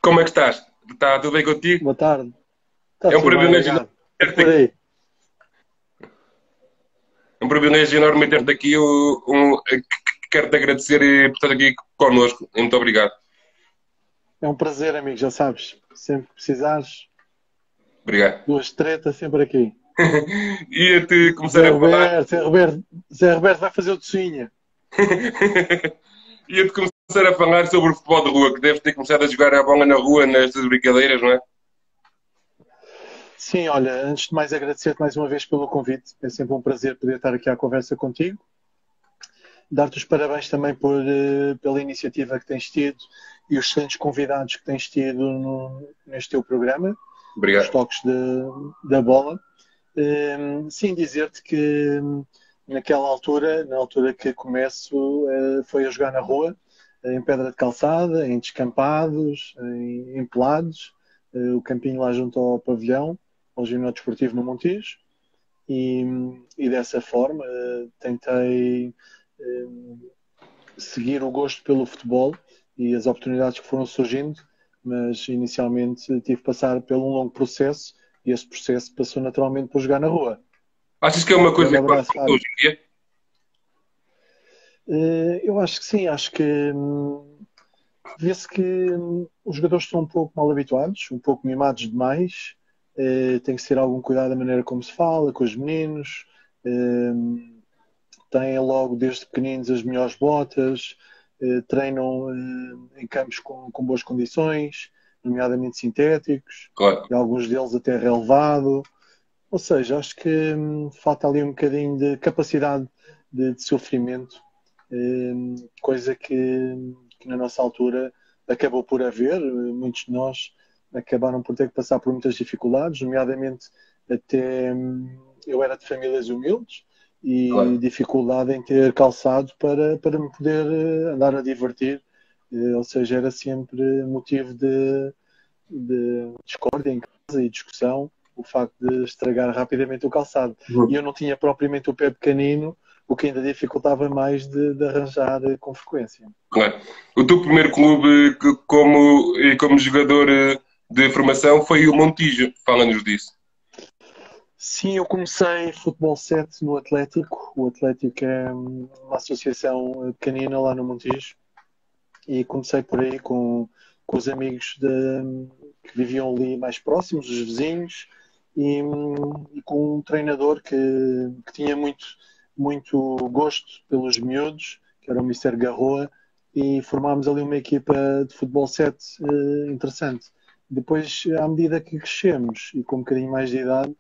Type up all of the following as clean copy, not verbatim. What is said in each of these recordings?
Como é que estás? Está tudo bem contigo? Boa tarde. Está É um tudo bem, privilégio enorme obrigado. E ter-te por aqui. aí? É um privilégio enorme ter-te Olha, aqui. Quero-te agradecer por estar aqui connosco. Muito obrigado. é um prazer, amigo, já sabes. Sempre que precisares, Obrigado. duas tretas, sempre aqui. Ia-te começar Zé a falar. Roberto, Zé Roberto, Zé Roberto vai fazer o tocinha. Ia-te começar a falar sobre o futebol de rua, que deves ter começado a jogar a bola na rua nestas brincadeiras, não é? Sim, olha, antes de mais agradecer-te mais uma vez pelo convite. É sempre um prazer poder estar aqui à conversa contigo. Dar-te os parabéns também pela iniciativa que tens tido e os excelentes convidados que tens tido neste teu programa, os Obrigado. toques da bola. Sim, dizer-te que naquela altura, na altura que começo, foi a jogar na rua, em pedra de calçada, em descampados, em pelados, o campinho lá junto ao pavilhão, ao ginásio desportivo no Montijo, e, e dessa forma tentei seguir o gosto pelo futebol e as oportunidades que foram surgindo, mas inicialmente tive que passar por um longo processo e esse processo passou naturalmente por jogar na rua. Achas que é uma coisa Grande que faz abraço, falta Fábio. hoje em dia? Eu acho que sim, acho que vê-se que os jogadores estão um pouco mal habituados, um pouco mimados demais. Tem que ser algum cuidado da maneira como se fala com os meninos. Têm logo desde pequeninos as melhores botas, treinam em campos com boas condições, nomeadamente sintéticos, Claro. e alguns deles até relevado. Ou seja, acho que falta ali um bocadinho de capacidade de sofrimento, coisa que na nossa altura acabou por haver. Muitos de nós acabaram por ter que passar por muitas dificuldades, nomeadamente até eu era de famílias humildes e Claro. dificuldade em ter calçado para me poder andar a divertir. Ou seja, era sempre motivo de discórdia em casa e discussão o facto de estragar rapidamente o calçado. E eu Uhum. não tinha propriamente o pé pequenino, o que ainda dificultava mais de arranjar com frequência. Claro. O teu primeiro clube como jogador de formação foi o Montijo. Fala-nos disso. Sim, eu comecei futebol 7 no Atlético. O Atlético é uma associação pequenina lá no Montijo. E comecei por aí com os amigos que viviam ali mais próximos, os vizinhos, e com um treinador que tinha muito gosto pelos miúdos, que era o Mister Garroa, e formámos ali uma equipa de futebol 7 interessante. Depois, à medida que crescemos e com um bocadinho mais de idade,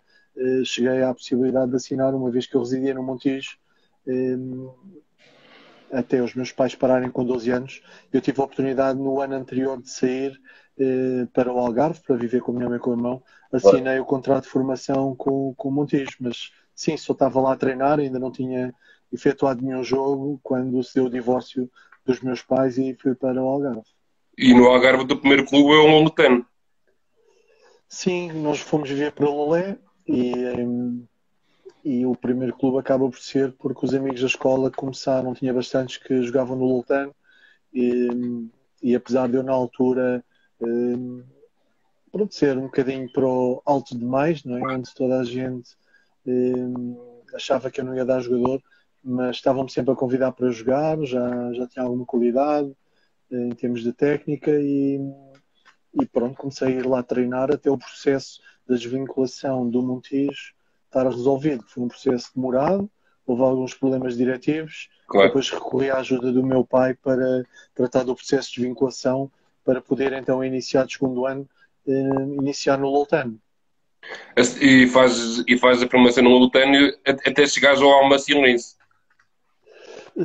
cheguei à possibilidade de assinar, uma vez que eu residia no Montijo, eh, até os meus pais pararem com 12 anos. Eu tive a oportunidade no ano anterior de sair para o Algarve, para viver com a minha mãe e com o meu irmão. Claro. Assinei o contrato de formação com o Montijo, mas sim, só estava lá a treinar, ainda não tinha efetuado nenhum jogo quando se deu o divórcio dos meus pais e fui para o Algarve. E no Algarve, o teu primeiro clube é o Loletano. Sim, nós fomos viver para Lolé e o primeiro clube acaba por ser porque os amigos da escola começaram, tinha bastantes que jogavam no Loltano e, e apesar de eu na altura pronto, ser um bocadinho para o alto demais, não é? Onde toda a gente achava que eu não ia dar jogador, mas estavam-me sempre a convidar para jogar, já tinha alguma qualidade em termos de técnica e pronto, comecei a ir lá treinar até o processo da desvinculação do Montijo estar resolvido. Foi um processo demorado, houve alguns problemas diretivos, Claro. depois recorri à ajuda do meu pai para tratar do processo de desvinculação, para poder então iniciar o segundo ano, iniciar no Loutano. E faz a formação no Loletano até chegares ao Almacilense.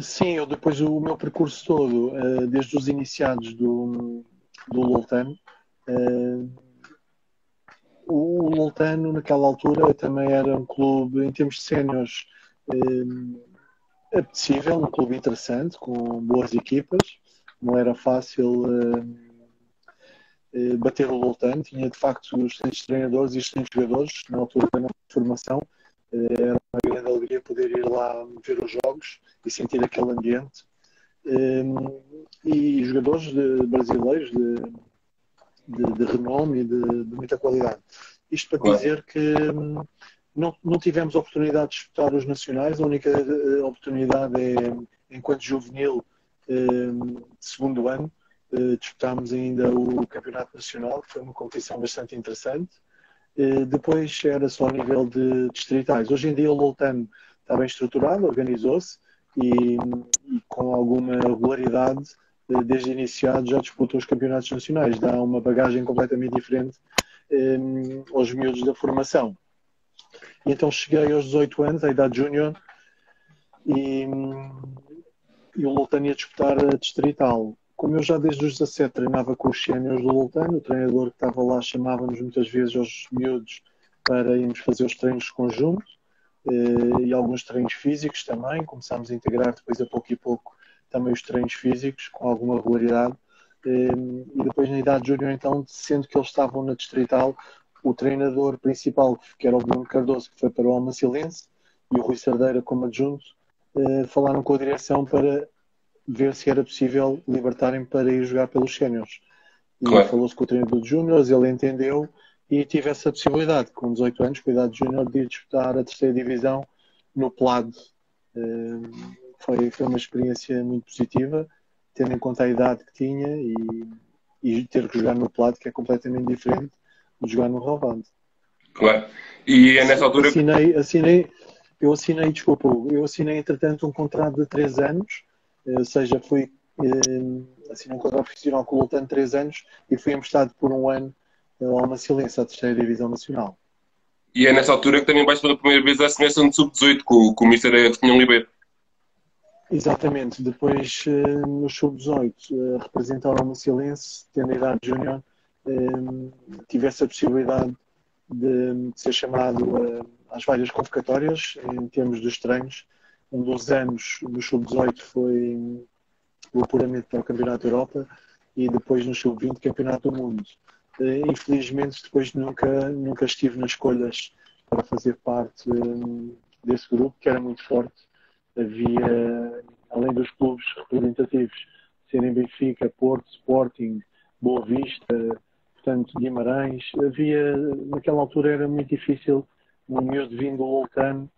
Sim, eu depois o meu percurso todo, desde os iniciados do Loutano, eh, o Loutano naquela altura também era um clube, em termos de séniores, apetecível, um clube interessante, com boas equipas. Não era fácil bater o Loutano, tinha de facto excelentes treinadores e excelentes jogadores. Na altura da nossa formação, era uma grande alegria poder ir lá ver os jogos e sentir aquele ambiente. E jogadores brasileiros de renome e de muita qualidade. Isto para Claro. dizer que não tivemos oportunidade de disputar os nacionais, a única oportunidade é, enquanto juvenil, de segundo ano, disputámos ainda o Campeonato Nacional, que foi uma competição bastante interessante. Depois era só a nível de distritais. Hoje em dia o Loutano está bem estruturado, organizou-se e com alguma regularidade, desde iniciado, já disputou os campeonatos nacionais. Dá uma bagagem completamente diferente aos miúdos da formação. E então cheguei aos 18 anos, à idade júnior, e o Loutano ia disputar a distrital. Como eu já desde os 17 treinava com os séniores do Loutano, o treinador que estava lá chamava-nos muitas vezes aos miúdos para irmos fazer os treinos conjuntos e alguns treinos físicos também. Começámos a integrar depois a pouco e pouco também os treinos físicos com alguma regularidade. E depois na idade júnior, então, sendo que eles estavam na distrital, o treinador principal, que era o Bruno Cardoso, que foi para o Almacilense, e o Rui Sardeira como adjunto, falaram com a direção para ver se era possível libertarem para ir jogar pelos séniores. E Claro. falou-se com o treinador de júniores, ele entendeu e tive essa possibilidade, com 18 anos, com a idade de júnior, de ir disputar a terceira divisão no Pelado. Foi uma experiência muito positiva, tendo em conta a idade que tinha e ter que jogar no Pelado, que é completamente diferente de jogar no Rovante. Claro. E é nessa altura Eu assinei entretanto um contrato de 3 anos, ou seja, assinei um contrato profissional com o Loutano de 3 anos e fui emprestado por um ano ao Almacilense, à terceira divisão nacional. e é nessa altura que também vais pela primeira vez à seleção de sub-18 com o Mr. Tinham Ribeiro. Exatamente. Depois, no sub-18, representar o Almacilense, tendo a idade júnior, tive essa possibilidade de ser chamado às várias convocatórias em termos dos treinos. Um dos anos no sub-18 foi o apuramento para o Campeonato da Europa e depois no sub-20 Campeonato do Mundo. Infelizmente depois nunca estive nas escolhas para fazer parte desse grupo, que era muito forte. Havia, além dos clubes representativos serem Benfica, Porto, Sporting, Boa Vista, portanto Guimarães, naquela altura era muito difícil um miúdo vindo do Loutano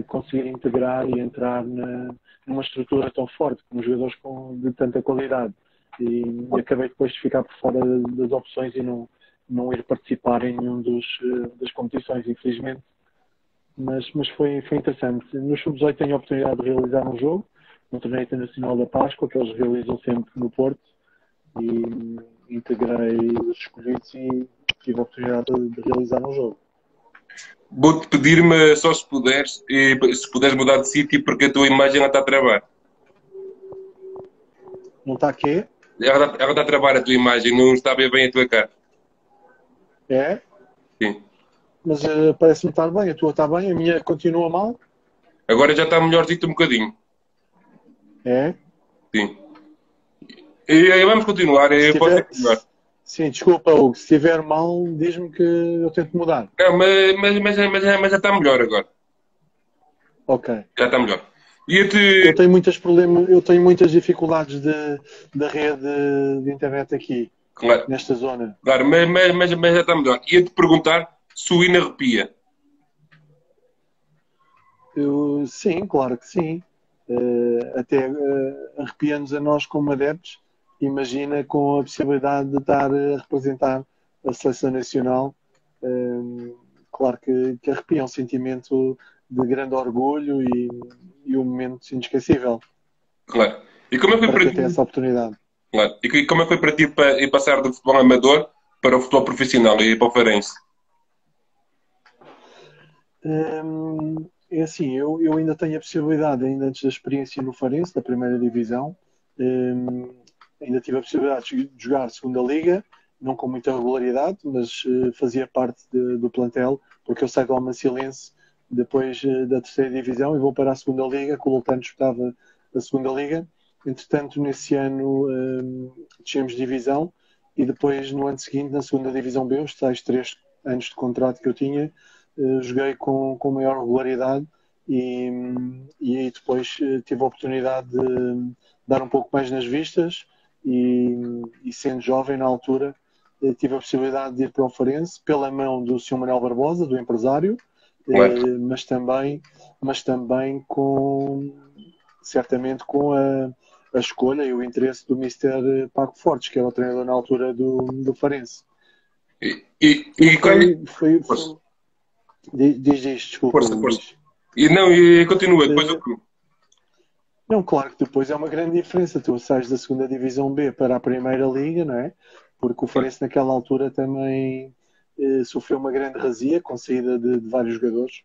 conseguir integrar e entrar numa estrutura tão forte, com jogadores de tanta qualidade. E acabei depois de ficar por fora das opções e não ir participar em nenhum das competições, infelizmente. Mas foi interessante. No sub-18 tenho a oportunidade de realizar um jogo, no Torneio Internacional da Páscoa, que eles realizam sempre no Porto, e integrei os escolhidos e tive a oportunidade de realizar um jogo. Vou-te pedir-me só se puderes mudar de sítio porque a tua imagem não está a travar. Não está aqui? Ela está a travar a tua imagem, não está a ver bem a tua cara. É? Sim. Mas parece-me estar bem. A tua está bem, a minha continua mal? Agora já está melhorzito um bocadinho. É? Sim. E vamos continuar. Pode continuar. Sim, desculpa, Hugo. Se estiver mal, diz-me que eu tento mudar. Não, mas já está melhor agora. Ok. Já está melhor. Eu tenho muitas dificuldades da rede de internet aqui, Claro, nesta zona. claro, mas já está melhor. Ia-te perguntar se o hino arrepia. Sim, claro que sim. Até arrepia-nos a nós como adeptos. Imagina com a possibilidade de estar a representar a seleção nacional. Claro que arrepia, um sentimento de grande orgulho e um momento inesquecível Claro. E como é que foi para para quem tem ti? essa oportunidade. Claro. E como é que foi para ti ir passar do futebol amador para o futebol profissional e para o Farense? É assim, eu ainda tenho a possibilidade, ainda antes da experiência no Farense, da primeira divisão, ainda tive a possibilidade de jogar a segunda liga, não com muita regularidade, mas fazia parte do plantel, porque eu saio do Almacilense depois da terceira divisão e vou para a segunda liga, que o Loutano disputava a segunda liga. Entretanto, nesse ano descemos de divisão e depois, no ano seguinte, na segunda divisão B, os tais 3 anos de contrato que eu tinha, joguei com maior regularidade e aí depois tive a oportunidade de dar um pouco mais nas vistas e sendo jovem na altura, tive a possibilidade de ir para o Farense pela mão do Sr. Manuel Barbosa, do empresário, Claro. mas também certamente com a escolha e o interesse do Mister Paco Fortes, que era o treinador na altura do Farense. E qual... Força, Diz, desculpa, força, força. Luís. E não, e continua, depois Eh, Não, claro que depois é uma grande diferença. Tu sais da segunda Divisão B para a Primeira Liga, não é? Porque o Farense naquela altura também sofreu uma grande razia com a saída de vários jogadores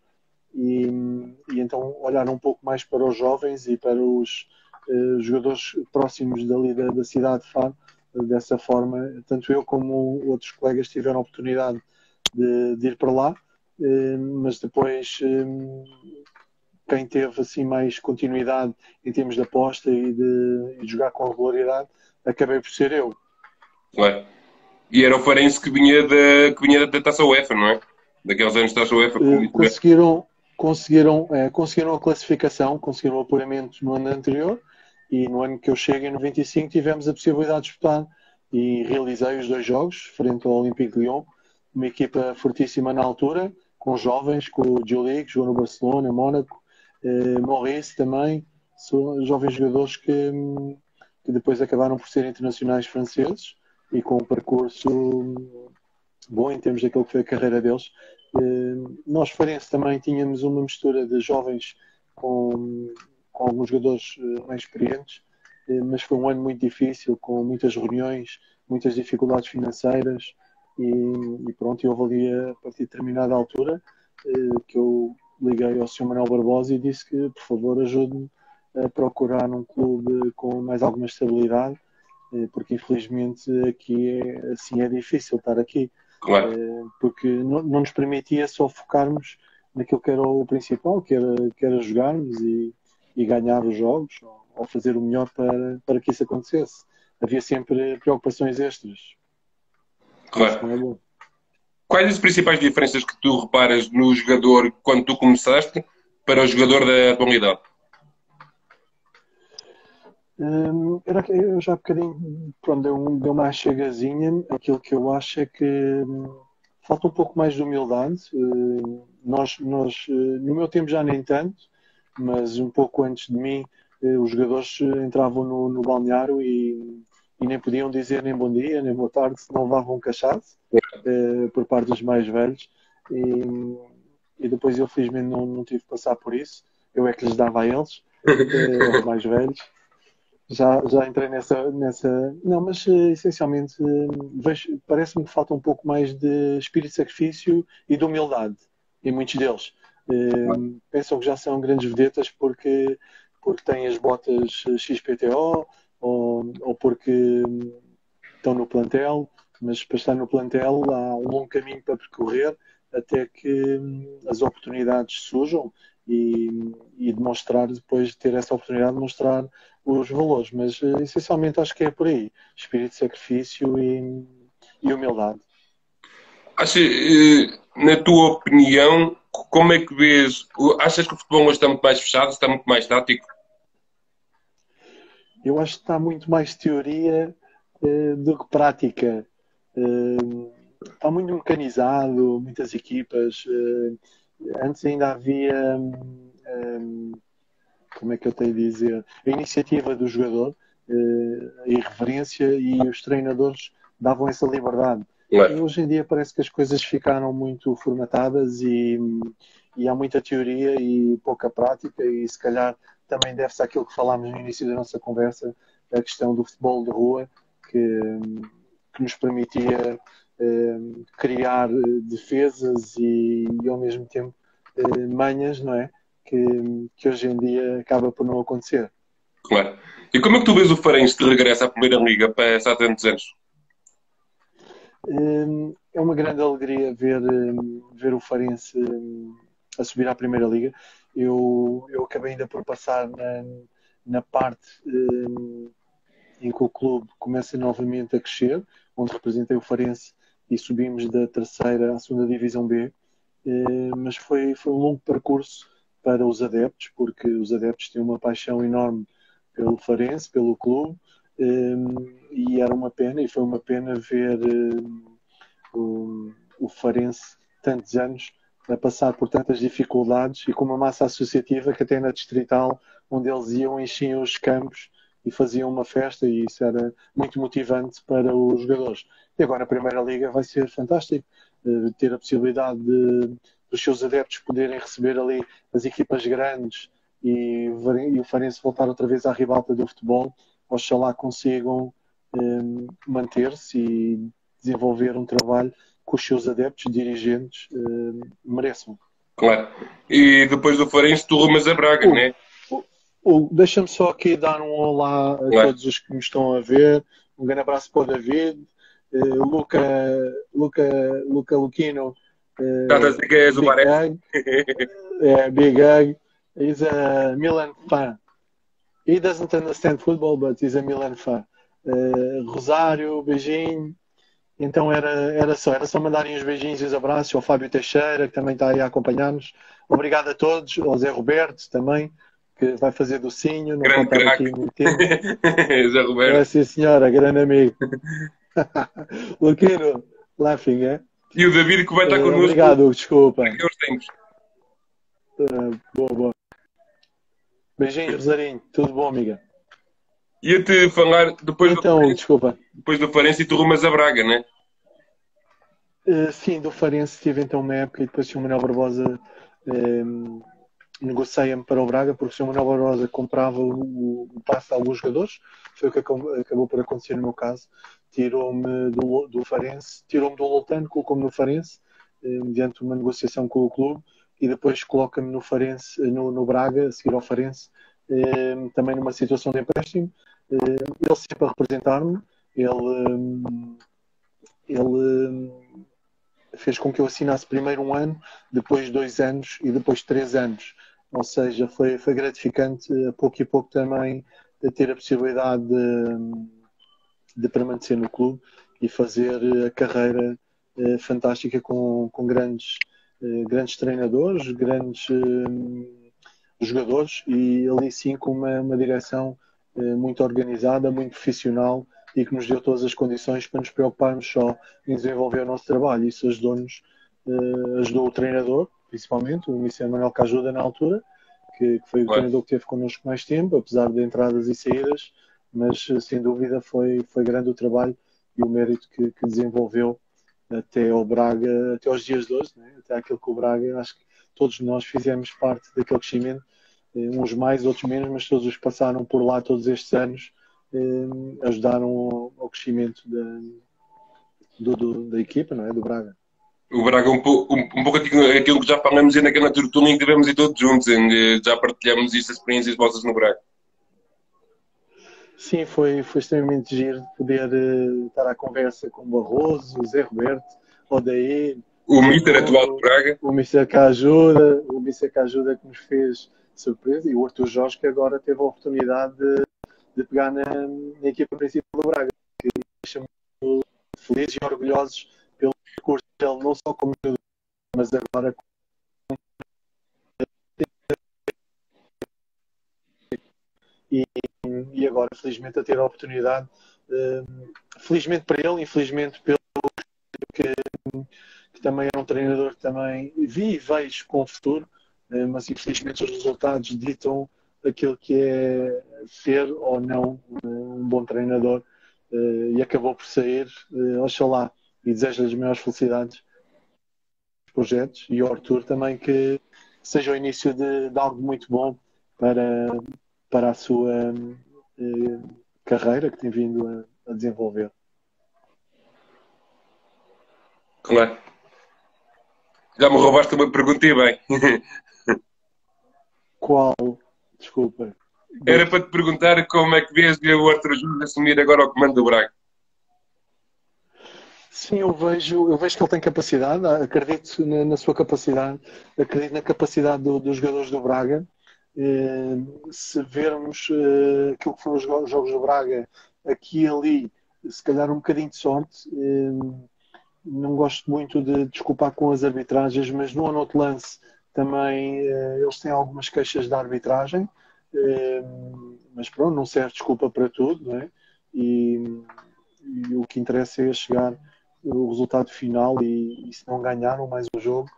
e, e então olhar um pouco mais para os jovens e para os jogadores próximos dali da cidade de Faro. Dessa forma, tanto eu como outros colegas tiveram a oportunidade de ir para lá, mas depois quem teve assim mais continuidade em termos de aposta e de jogar com regularidade, acabei por ser eu. claro. E era o Farense que vinha da Taça UEFA, não é? Daqueles anos da Taça UEFA, como disse bem. Conseguiram a classificação, conseguiram o apuramento no ano anterior e no ano que eu chego, em 95, tivemos a possibilidade de disputar e realizei os 2 jogos frente ao Olympique de Lyon, uma equipa fortíssima na altura, com jovens, com o Diouli, que jogou no Barcelona, Mónaco, Maurice também, são jovens jogadores que depois acabaram por ser internacionais franceses e com um percurso bom em termos daquilo que foi a carreira deles. Nós, Farense, também tínhamos uma mistura de jovens com alguns jogadores mais experientes, mas foi um ano muito difícil, com muitas reuniões, muitas dificuldades financeiras e pronto, eu houve ali a partir de determinada altura que eu liguei ao Sr. Manuel Barbosa e disse que, por favor, ajude-me a procurar um clube com mais alguma estabilidade, porque infelizmente aqui assim é difícil estar aqui. Claro, Porque não nos permitia só focarmos naquilo que era o principal, que era jogarmos e ganhar os jogos, ou fazer o melhor para que isso acontecesse. Havia sempre preocupações extras. Isso claro. não é bom. Quais as principais diferenças que tu reparas no jogador quando tu começaste para o jogador da atualidade? Eu já há bocadinho, pronto, deu uma chegazinha. Aquilo que eu acho é que falta um pouco mais de humildade. No meu tempo já nem tanto, mas um pouco antes de mim, os jogadores entravam no balneário e nem podiam dizer nem bom dia, nem boa tarde, se não levavam um cachaço por parte dos mais velhos. E depois eu, felizmente, não tive que passar por isso. Eu é que lhes dava a eles, aos mais velhos. Já entrei nessa. Não, mas essencialmente parece-me que falta um pouco mais de espírito de sacrifício e de humildade em muitos deles. Pensam que já são grandes vedetas porque têm as botas XPTO ou porque estão no plantel, mas para estar no plantel há um longo caminho para percorrer até que as oportunidades surjam e demonstrar, depois de ter essa oportunidade, de mostrar os valores. Mas essencialmente acho que é por aí: espírito de sacrifício e humildade. Na tua opinião, como é que vês? Achas que o futebol hoje está muito mais fechado, está muito mais tático? Eu acho que está muito mais teoria do que prática. Está muito mecanizado, muitas equipas. Antes ainda havia, como é que eu tenho de dizer, a iniciativa do jogador, a irreverência, e os treinadores davam essa liberdade. Claro, Hoje em dia parece que as coisas ficaram muito formatadas e há muita teoria e pouca prática, e se calhar também deve-se àquilo que falámos no início da nossa conversa, a questão do futebol de rua, que nos permitia criar defesas e ao mesmo tempo manhas, não é? Que hoje em dia acaba por não acontecer. claro. E como é que tu vês o Farense de regresso à Primeira Liga para há tantos anos? É uma grande alegria ver o Farense a subir à Primeira Liga. Eu acabei ainda por passar na parte em que o clube começa novamente a crescer, onde representei o Farense e subimos da terceira à segunda Divisão B. Mas foi um longo percurso para os adeptos, porque os adeptos têm uma paixão enorme pelo Farense, pelo clube, e era uma pena, e foi uma pena ver o Farense tantos anos a passar por tantas dificuldades e com uma massa associativa que até na Distrital, onde eles iam, enchiam os campos e faziam uma festa, e isso era muito motivante para os jogadores. E agora a Primeira Liga vai ser fantástico, ter a possibilidade dos seus adeptos poderem receber ali as equipas grandes e o Farense voltar outra vez à ribalta do futebol. Oxalá consigam manter-se e desenvolver um trabalho que os seus adeptos, dirigentes, mereçam. Claro. E depois do Farense, tu rumas a Braga, Hugo, né? Deixa-me só aqui dar um olá a Claro. todos os que me estão a ver. Um grande abraço para o David, Luca Luquino, Estás a dizer que és o Big Baresi? Hug, Big Hug. He's a Milan fan. He doesn't understand football, but he's a Milan fan. Rosário, beijinho. Então era só mandarem os beijinhos e os abraços ao Fábio Teixeira, que também está aí a acompanhar-nos. Obrigado a todos, ao Zé Roberto também, que vai fazer docinho, não Grande pode estar craque. aqui muito tempo. Zé Roberto. Sim, senhora, grande amigo. Luquino, laughing, é? E o David que vai estar connosco Obrigado, desculpa. daqui a uns tempos. Boa. Beijinhos, Rosarinho. Tudo bom, amiga? Ia-te falar depois Então, desculpa. do Farense e tu rumas a Braga, né? Sim, do Farense tive então uma época e depois o Manuel Barbosa negocia-me para o Braga, porque o Sr. Manuel Barbosa comprava o passe de alguns jogadores, foi o que acabou por acontecer no meu caso. Tirou-me do Farense, tirou-me do Loltano, colocou-me no Farense, mediante uma negociação com o clube, e depois coloca-me no Farense, no Braga, a seguir ao Farense, também numa situação de empréstimo. Ele sempre a representar-me, ele fez com que eu assinasse primeiro um ano, depois 2 anos e depois 3 anos. Ou seja, foi gratificante, a pouco e pouco também, ter a possibilidade de permanecer no clube e fazer a carreira fantástica com grandes treinadores, grandes jogadores, e ali sim com uma direção muito organizada, muito profissional, e que nos deu todas as condições para nos preocuparmos só em desenvolver o nosso trabalho. Isso ajudou o treinador, principalmente, o Mr. Manuel Cajuda na altura, que foi o treinador que teve connosco mais tempo, apesar de entradas e saídas, mas sem dúvida foi grande o trabalho e o mérito que desenvolveu até ao Braga, até aos dias de hoje, né? Até aquilo que o Braga, acho que todos nós fizemos parte daquele crescimento, uns mais, outros menos, mas todos os que passaram por lá todos estes anos ajudaram ao crescimento da equipa, não é? Do Braga. O Braga é um pouco aquilo que já falamos ainda naquela tertulia em que tivemos aí todos juntos, em que já partilhamos estas experiências vossas no Braga. Sim, foi extremamente giro de poder estar à conversa com o Barroso, o Zé Roberto, o Odair, O Mister atual do Braga. o Mr. que ajuda que nos fez surpresa, e o Arthur Jorge, que agora teve a oportunidade de pegar na equipa principal do Braga, que deixa-me felizes e orgulhosos pelo percurso dele, não só como jogador, mas agora e agora felizmente a ter a oportunidade, felizmente para ele, infelizmente pelo que também é um treinador que também vi e vejo com o futuro, mas infelizmente os resultados ditam aquilo que é ser ou não um bom treinador, e acabou por sair. Oxalá, e desejo-lhe as maiores felicidades nos projetos, e ao Arthur também, que seja o início de algo muito bom para a sua carreira que tem vindo a desenvolver. Claro. Já me roubaste uma pergunta e bem. Qual? Desculpa. Era para te perguntar como é que vês o Arthur Jorge assumir agora o comando do Braga. Sim, eu vejo que ele tem capacidade, acredito na sua capacidade, acredito na capacidade dos jogadores do Braga. Se vermos aquilo que foram os jogos do Braga aqui e ali, se calhar um bocadinho de sorte. Não gosto muito de desculpar com as arbitragens, mas no outro lance também eles têm algumas queixas da arbitragem, mas pronto, não serve desculpa para tudo, não é? e, e o que interessa é chegar o resultado final e se não ganharam mais um jogo,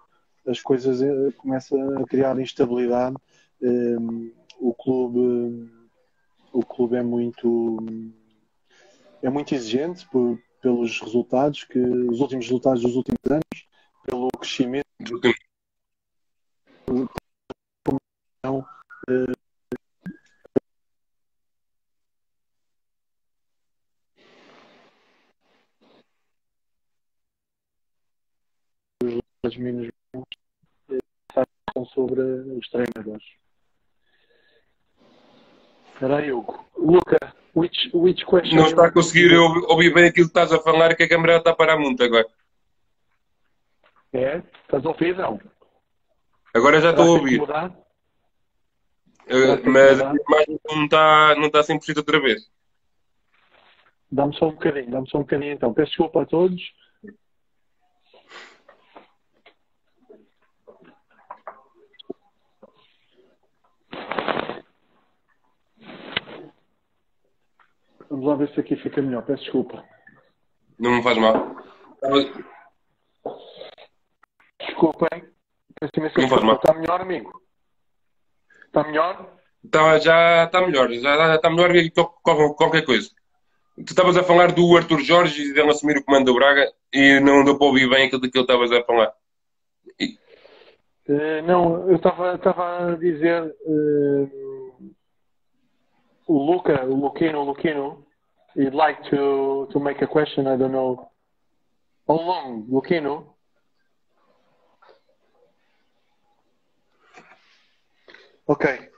as coisas começam a criar instabilidade. O clube, o clube é muito exigente pelos resultados, os últimos resultados dos últimos anos, pelo crescimento então, os menos sobre os treinadores. Espera aí, Hugo. Luca, which question? Não está a conseguir ouvir bem aquilo que estás a falar, que a câmera está a parar muito agora. É? Estás a ouvir, não? Agora já estou a ouvir. Mas a imagem não está 100% outra vez. Dá-me só um bocadinho então. Peço desculpa a todos. Vamos lá ver se aqui fica melhor. Peço desculpa. Não me faz mal. Desculpem. Não faz mal. Está melhor, amigo? Está melhor? Já está melhor. Já está melhor que qualquer coisa. Tu estavas a falar do Arthur Jorge e dele assumir o comando do Braga e não deu para ouvir bem aquilo que ele estavas a falar. Não, eu estava a dizer o Luquino, he'd like to make a question, I don't know. How long, Luquino? Ok.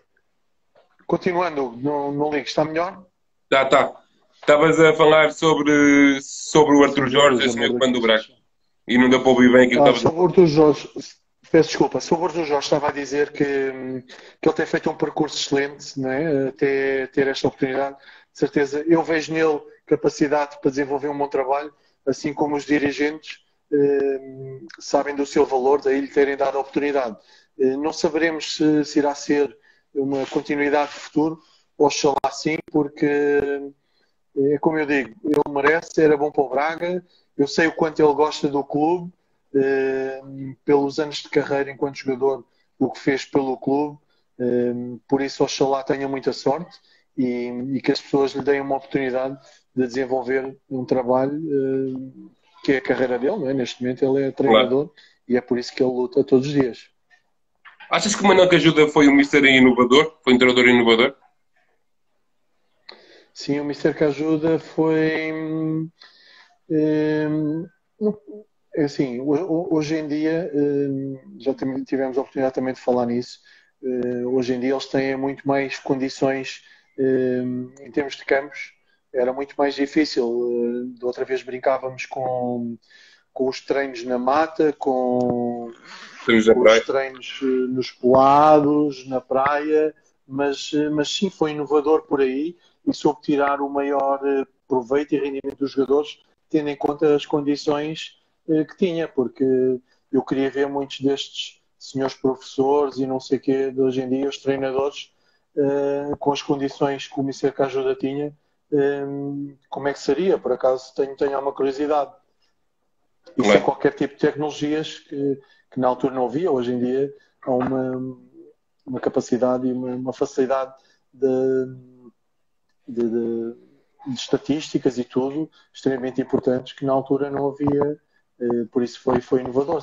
Continuando, não ligo, está melhor? Tá. Estavas a falar sobre o Arthur Jorge assumir o comando do Braga e não deu para ouvir bem aquilo que estavas a falar. Sobre o Arthur Jorge, peço desculpa, sobre o Arthur Jorge estava a dizer que ele tem feito um percurso excelente, não é? Até ter esta oportunidade, de certeza. Eu vejo nele capacidade para desenvolver um bom trabalho, assim como os dirigentes sabem do seu valor, daí lhe terem dado a oportunidade. Não saberemos se irá ser uma continuidade de futuro, oxalá sim, porque é como eu digo, ele merece, era bom para o Braga, eu sei o quanto ele gosta do clube, pelos anos de carreira enquanto jogador, o que fez pelo clube, por isso oxalá tenha muita sorte e que as pessoas lhe deem uma oportunidade de desenvolver um trabalho que é a carreira dele, não é? Neste momento ele é treinador, claro. E é por isso que ele luta todos os dias. Achas que o Manuel Ajuda foi um Mister inovador? Foi um treinador inovador? Sim, o Mister Ajuda foi... assim, hoje em dia, já tivemos a oportunidade também de falar nisso, hoje em dia eles têm muito mais condições em termos de campos, era muito mais difícil. Da outra vez brincávamos com os treinos na mata, com os treinos nos pelados, na praia, mas sim, foi inovador por aí e soube tirar o maior proveito e rendimento dos jogadores, tendo em conta as condições que tinha, porque eu queria ver muitos destes senhores professores e não sei o quê de hoje em dia, os treinadores, com as condições que o Mister Ajuda tinha, como é que seria? Por acaso tenho uma curiosidade. E sem qualquer tipo de tecnologias que na altura não havia, hoje em dia há uma capacidade e uma facilidade de estatísticas e tudo extremamente importantes que na altura não havia, por isso foi inovador,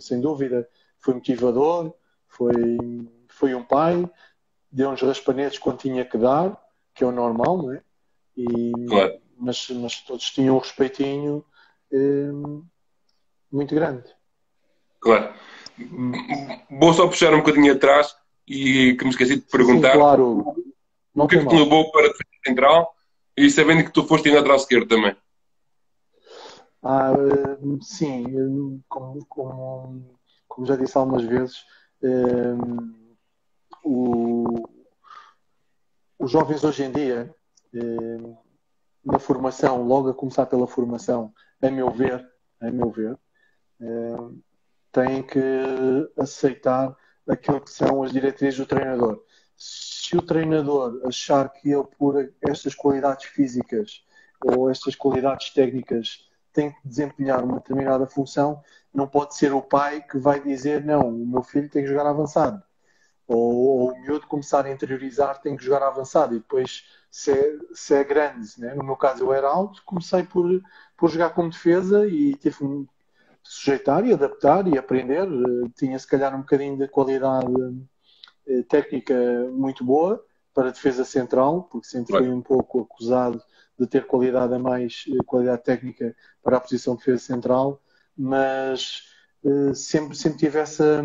sem dúvida. Foi motivador, foi um pai, deu-nos raspanetes quando tinha que dar, que é o normal, não é? Claro. Mas todos tinham um respeitinho muito grande. Claro. Vou só puxar um bocadinho atrás e que me esqueci de perguntar. Sim, claro. O que é que te levou para defesa central e sabendo que tu foste em lateral esquerdo também? Sim, como já disse algumas vezes, os jovens hoje em dia, na formação, logo a começar pela formação, a meu ver, têm que aceitar aquilo que são as diretrizes do treinador. Se o treinador achar que ele, por estas qualidades físicas, ou estas qualidades técnicas têm que desempenhar uma determinada função, não pode ser o pai que vai dizer não, o meu filho tem que jogar avançado. Ou o miúdo começar a interiorizar tem que jogar avançado e depois se é grande, né? No meu caso eu era alto, comecei por jogar como defesa e tive-me sujeitar e adaptar e aprender. Tinha se calhar um bocadinho de qualidade técnica muito boa para defesa central, porque sempre fui um pouco acusado de ter qualidade a mais, qualidade técnica para a posição de defesa central, mas sempre tive essa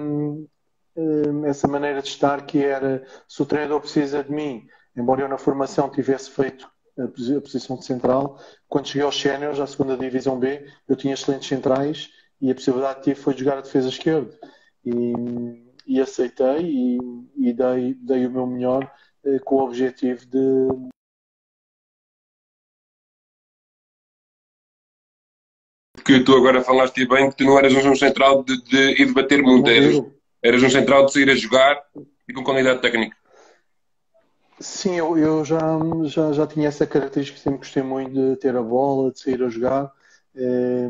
maneira de estar que era, se o treinador precisa de mim, embora eu na formação tivesse feito a posição de central, quando cheguei aos séniores, à segunda divisão B, eu tinha excelentes centrais e a possibilidade que tive foi de jogar a defesa esquerda. E aceitei e dei o meu melhor com o objetivo de. Porque tu agora falaste bem que tu não eras um central de ir debater muito, Não digo. eras um central de sair a jogar e com qualidade técnica. Sim, eu já tinha essa característica, sempre gostei muito de ter a bola, de sair a jogar. Eh,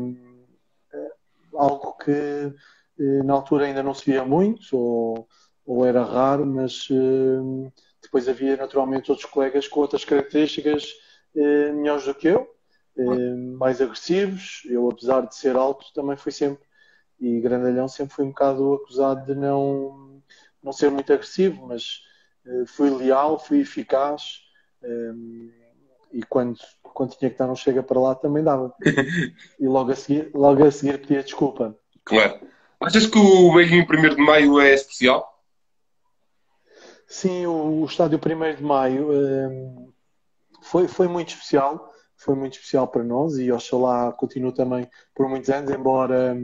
Algo que na altura ainda não se via muito, ou era raro, mas depois havia naturalmente outros colegas com outras características melhores do que eu, mais agressivos. Eu, apesar de ser alto, também fui sempre, e grandalhão, sempre fui um bocado acusado de não ser muito agressivo, mas fui leal, fui eficaz, e quando tinha que dar um chega para lá também dava. E logo a seguir pedia desculpa. Claro. Achas que o beijinho 1º de Maio é especial? Sim, o estádio 1º de Maio foi muito especial para nós e oxalá continue também por muitos anos, embora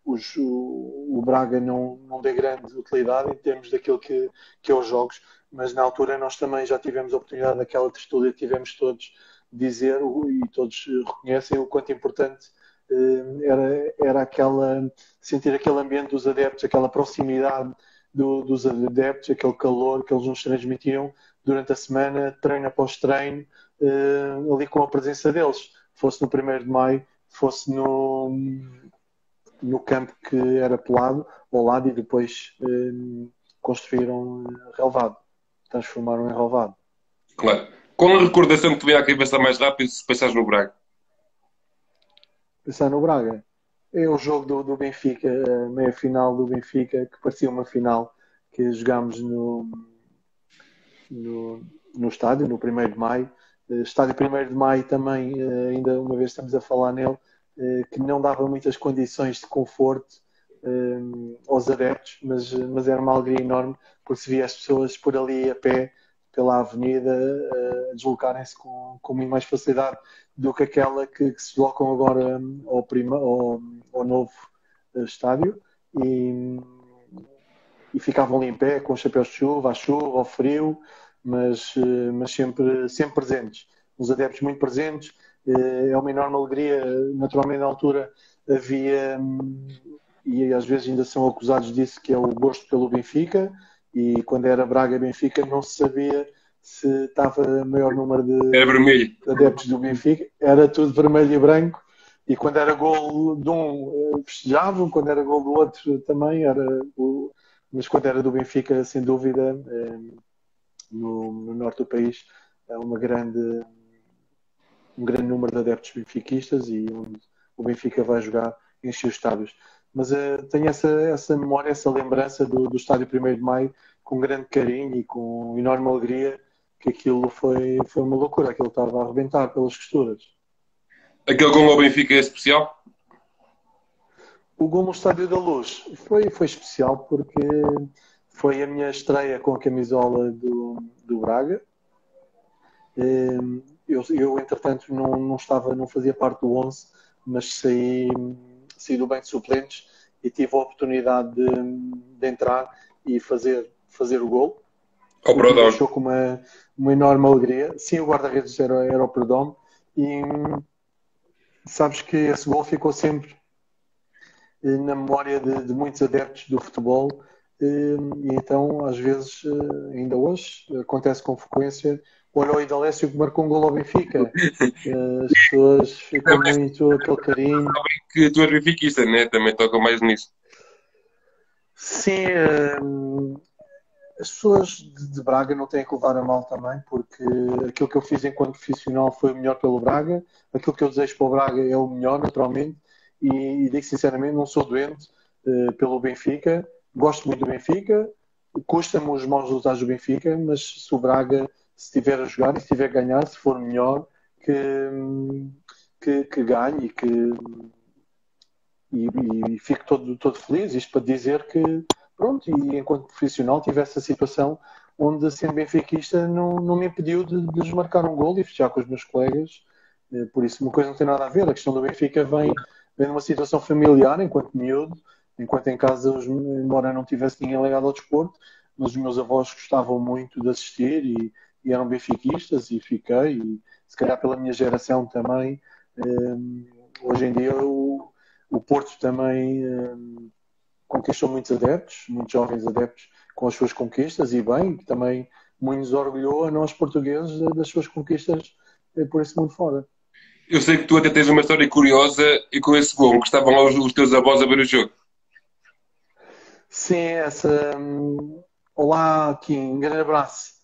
o Braga não dê grande utilidade em termos daquilo que é os jogos, mas na altura nós também já tivemos a oportunidade daquela tertúlia que tivemos todos dizer e todos reconhecem o quanto importante era sentir aquele ambiente dos adeptos, aquela proximidade dos adeptos, aquele calor que eles nos transmitiam durante a semana, treino após treino, ali com a presença deles, fosse no 1º de Maio, fosse no campo que era pelado ao lado e depois construíram relevado, transformaram em relevado. Claro. Qual a recordação que te vem à cabeça mais rápido se pensares no Braga? Pensar no Braga. É o jogo do Benfica, a meia-final do Benfica, que parecia uma final que jogámos no estádio, no 1º de Maio. Estádio 1º de Maio também, ainda uma vez estamos a falar nele, que não dava muitas condições de conforto aos adeptos, mas era uma alegria enorme, porque se via as pessoas por ali a pé, pela avenida, deslocarem-se com muito mais facilidade do que aquela que se deslocam agora ao novo estádio. E ficavam ali em pé, com os chapéus de chuva, à chuva, ao frio, mas sempre presentes. Os adeptos muito presentes, é uma enorme alegria. Naturalmente, na altura, havia, e às vezes ainda são acusados disso, que é o gosto pelo Benfica, e quando era Braga-Benfica não se sabia se estava maior número Era vermelho. de adeptos do Benfica, era tudo vermelho e branco, e quando era gol de um festejavam, quando era gol do outro também, mas quando era do Benfica, sem dúvida, no norte do país, é um grande número de adeptos benfiquistas e onde o Benfica vai jogar encher os estádios. Mas tenho essa memória, essa lembrança do estádio 1º de Maio com grande carinho e com enorme alegria, que aquilo foi uma loucura, aquilo estava a arrebentar pelas costuras. Aquele gol ao Benfica é especial? O gol no Estádio da Luz foi especial porque foi a minha estreia com a camisola do Braga. Eu entretanto, não fazia parte do 11, mas saí do banco de suplentes e tive a oportunidade de entrar e fazer o gol. Ao O que me Prodome. deixou com uma enorme alegria. Sim, o guarda-redes era o Perdome e sabes que esse gol ficou sempre na memória de muitos adeptos do futebol, e então às vezes, ainda hoje, acontece com frequência olha o Idalécio que marcou um gol ao Benfica. As pessoas ficam Também muito aquele carinho. sabem que tu és benfiquista, né? Também toca mais nisso. Sim, as pessoas de Braga não têm que levar a mal também, porque aquilo que eu fiz enquanto profissional foi o melhor pelo Braga, aquilo que eu desejo para o Braga é o melhor, naturalmente, e digo sinceramente, não sou doente pelo Benfica, gosto muito do Benfica, custa-me os maus resultados do Benfica, mas se o Braga se estiver a jogar e se estiver a ganhar, se for melhor, que, que ganhe e fico todo feliz. Isto para dizer que, pronto, e enquanto profissional tive essa situação onde, sendo benfiquista, não me impediu de desmarcar um gol e festejar com os meus colegas. Por isso, uma coisa não tem nada a ver. A questão do Benfica vem de uma situação familiar, enquanto miúdo, enquanto em casa, embora não tivesse ninguém ligado ao desporto, mas os meus avós gostavam muito de assistir e eram benfiquistas e fiquei, e se calhar pela minha geração também, hoje em dia o Porto também conquistou muitos adeptos, muitos jovens adeptos com as suas conquistas e bem, que também muito nos orgulhou a nós portugueses das suas conquistas por esse mundo fora. Eu sei que tu até tens uma história curiosa e com esse gol, que estavam lá os teus avós a ver o jogo. Sim, olá, Kim, um grande abraço.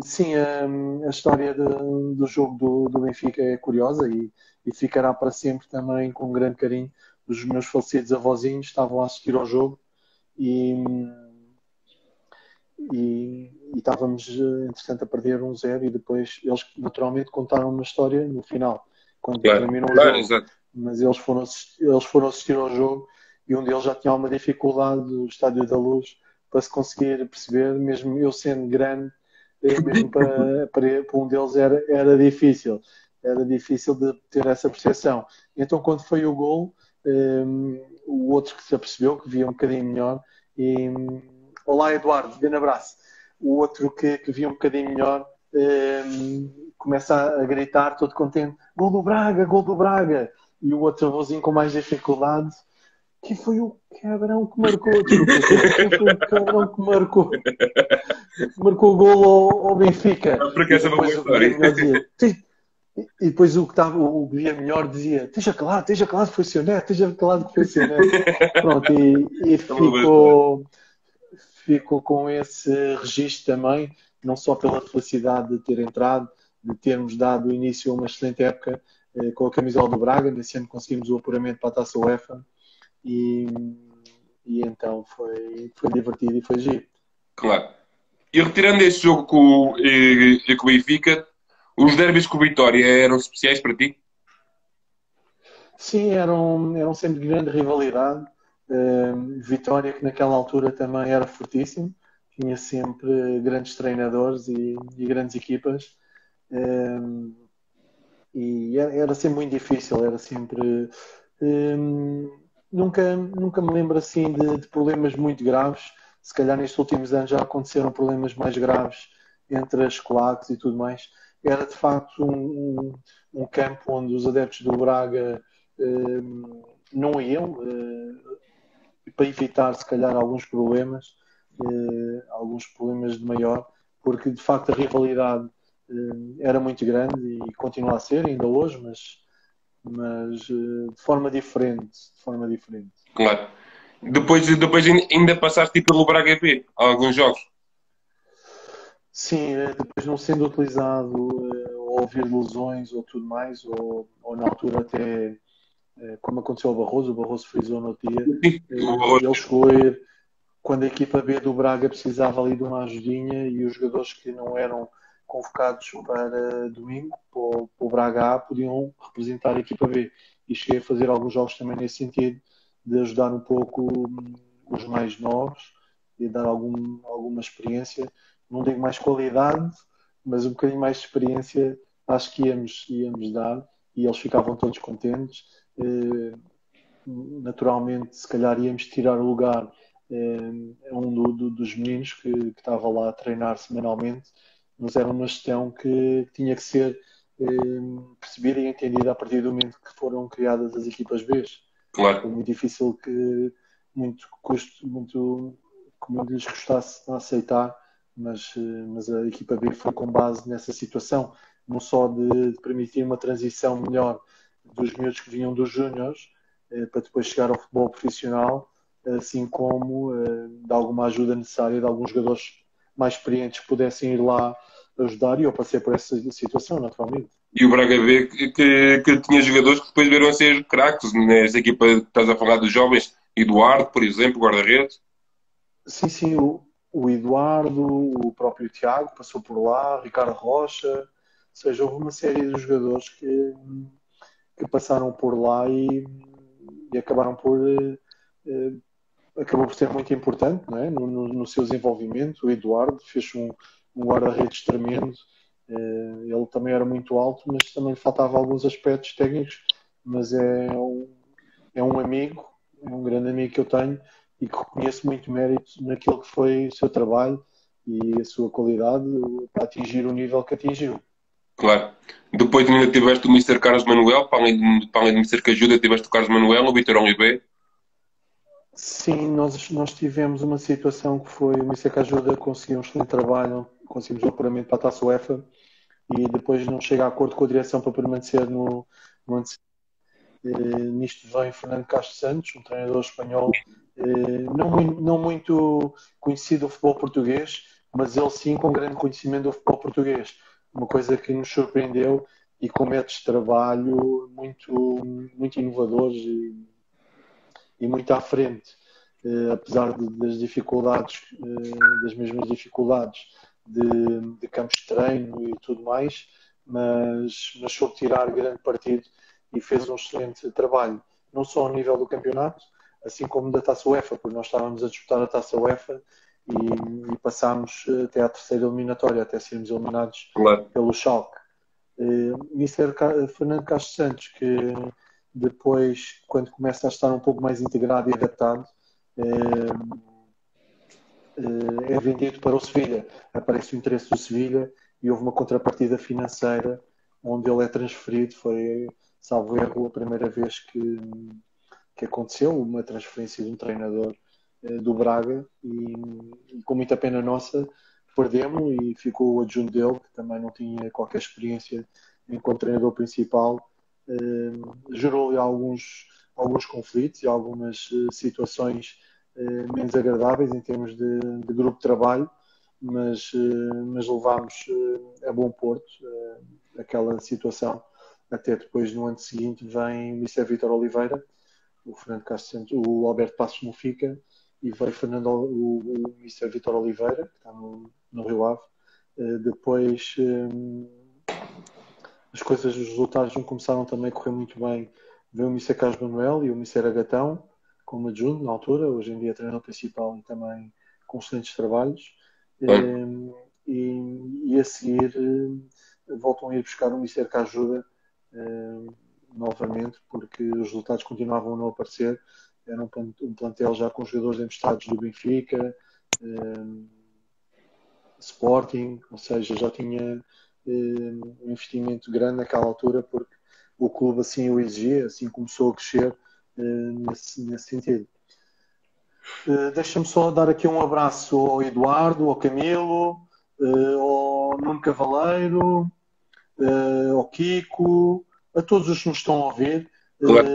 Sim, a história do jogo do Benfica é curiosa e ficará para sempre também com um grande carinho. Os meus falecidos avózinhos estavam a assistir ao jogo e, e estávamos, entretanto, a perder 1-0 e depois eles naturalmente contaram uma história no final, quando Claro, terminou o claro, jogo. exato. Mas eles foram assistir ao jogo e um deles já tinha alguma dificuldade do Estádio da Luz para se conseguir perceber, mesmo eu sendo grande, mesmo para um deles era difícil de ter essa percepção. Então, quando foi o gol, o outro que se apercebeu, que via um bocadinho melhor, e olá Eduardo, grande abraço. O outro que via um bocadinho melhor começa a gritar, todo contente: gol do Braga, gol do Braga! E o outro avôzinho com mais dificuldade: que foi o cabrão que marcou? Desculpa, quem foi o cabrão que marcou o gol ao Benfica? Porque E essa é uma boa depois o que via história. melhor dizia: e depois o que via melhor dizia: esteja calado que foi seu neto, esteja calado que foi seu neto. Pronto, e É uma boa história. ficou com esse registro também, não só pela felicidade de ter entrado, de termos dado início a uma excelente época com a camisola do Braga. Nesse ano conseguimos o apuramento para a Taça UEFA e, e então foi divertido e foi giro. Claro. E retirando esse jogo com o Benfica, os derbys com o Vitória eram especiais para ti? Sim, eram sempre de grande rivalidade. Vitória, que naquela altura também era fortíssimo, tinha sempre grandes treinadores e grandes equipas. E era sempre muito difícil, era sempre. hum, nunca me lembro assim de problemas muito graves. Se calhar nestes últimos anos já aconteceram problemas mais graves entre as claques e tudo mais. Era de facto um campo onde os adeptos do Braga não iam, para evitar se calhar alguns problemas de maior, porque de facto a rivalidade era muito grande e continua a ser ainda hoje, mas de forma diferente, de forma diferente. Claro. Depois ainda passaste pelo Braga B, alguns jogos. Sim, depois não sendo utilizado ou ouvir lesões ou tudo mais, ou na altura até, como aconteceu ao Barroso, o Barroso frisou no dia, Sim, o Barroso. ele chegou a ir, quando a equipa B do Braga precisava ali de uma ajudinha e os jogadores que não eram convocados para domingo, para o Braga A, podiam representar a equipa B. E cheguei a fazer alguns jogos também nesse sentido, de ajudar um pouco os mais novos e dar alguma experiência. Não digo mais qualidade, mas um bocadinho mais de experiência acho que íamos dar e eles ficavam todos contentes. Naturalmente, se calhar íamos tirar o lugar a um dos meninos que estava lá a treinar semanalmente, mas era uma gestão que tinha que ser percebida e entendida a partir do momento que foram criadas as equipas B. Foi Claro. muito difícil muito custo, muito que muito lhes custasse a aceitar, mas a equipa B foi com base nessa situação, não só de permitir uma transição melhor dos miúdos que vinham dos júniores para depois chegar ao futebol profissional, assim como de alguma ajuda necessária de alguns jogadores mais experientes que pudessem ir lá ajudar, e eu passei por essa situação, naturalmente. E o Braga B que tinha jogadores que depois vieram a ser craques nesta equipa que estás a falar dos jovens. Eduardo, por exemplo, guarda-redes. Sim, sim, o Eduardo, o próprio Tiago passou por lá, Ricardo Rocha, ou seja, houve uma série de jogadores que passaram por lá e acabaram eh, acabou por ser muito importante, não é? No seu desenvolvimento. O Eduardo fez um guarda-redes tremendo. Ele também era muito alto, mas também lhe faltava alguns aspectos técnicos, mas é um amigo, é um grande amigo que eu tenho e que reconheço muito mérito naquilo que foi o seu trabalho e a sua qualidade para atingir o nível que atingiu. Claro. Depois ainda tiveste o Mister Carlos Manuel, para além do Mister Cajuda, tiveste o Carlos Manuel, o Vitor Oliveira. Sim, nós tivemos uma situação que foi o Missa Ajuda conseguiu um excelente trabalho, conseguimos o apuramento para a Taça UEFA e depois não chega a acordo com a direção para permanecer no ano seguinte. Nisto vem Fernando Castro Santos, um treinador espanhol não muito conhecido do futebol português, mas ele sim com grande conhecimento do futebol português. Uma coisa que nos surpreendeu e com métodos de trabalho muito inovadores e muito à frente, apesar das dificuldades, das mesmas dificuldades de campos de treino e tudo mais, mas soube tirar grande partido e fez um excelente trabalho, não só ao nível do campeonato, assim como da Taça UEFA, porque nós estávamos a disputar a Taça UEFA e passámos até à terceira eliminatória, até sermos eliminados Claro. pelo Schalke. Mr. Fernando Castro Santos, que depois, quando começa a estar um pouco mais integrado e adaptado, é vendido para o Sevilha. Aparece o interesse do Sevilha e houve uma contrapartida financeira onde ele é transferido. Foi, salvo erro, a primeira vez que aconteceu uma transferência de um treinador do Braga e com muita pena nossa perdemos e ficou o adjunto dele, que também não tinha qualquer experiência enquanto treinador principal. Gerou alguns conflitos e algumas situações menos agradáveis em termos de grupo de trabalho, mas levámos a bom porto aquela situação. Até depois, no ano seguinte, vem o Mr. Vítor Oliveira, o Fernando Castro Santos, o Alberto Passos não fica, e veio o Mr. Vítor Oliveira, que está no Rio Ave. Depois as coisas, os resultados não começaram também a correr muito bem. Veio o Mr. Carlos Manuel e o Mr. Agatão, como adjunto na altura, hoje em dia é treinador principal e também com excelentes trabalhos. Bem, E a seguir voltam a ir buscar o Mr. que ajuda novamente, porque os resultados continuavam a não aparecer. Era um plantel já com jogadores emprestados do Benfica, Sporting, ou seja, já tinha um investimento grande naquela altura, porque o clube assim o exigia, assim começou a crescer nesse sentido. Deixa-me só dar aqui um abraço ao Eduardo, ao Camilo, ao Nuno Cavaleiro, ao Kiko, a todos os que nos estão a ouvir. claro.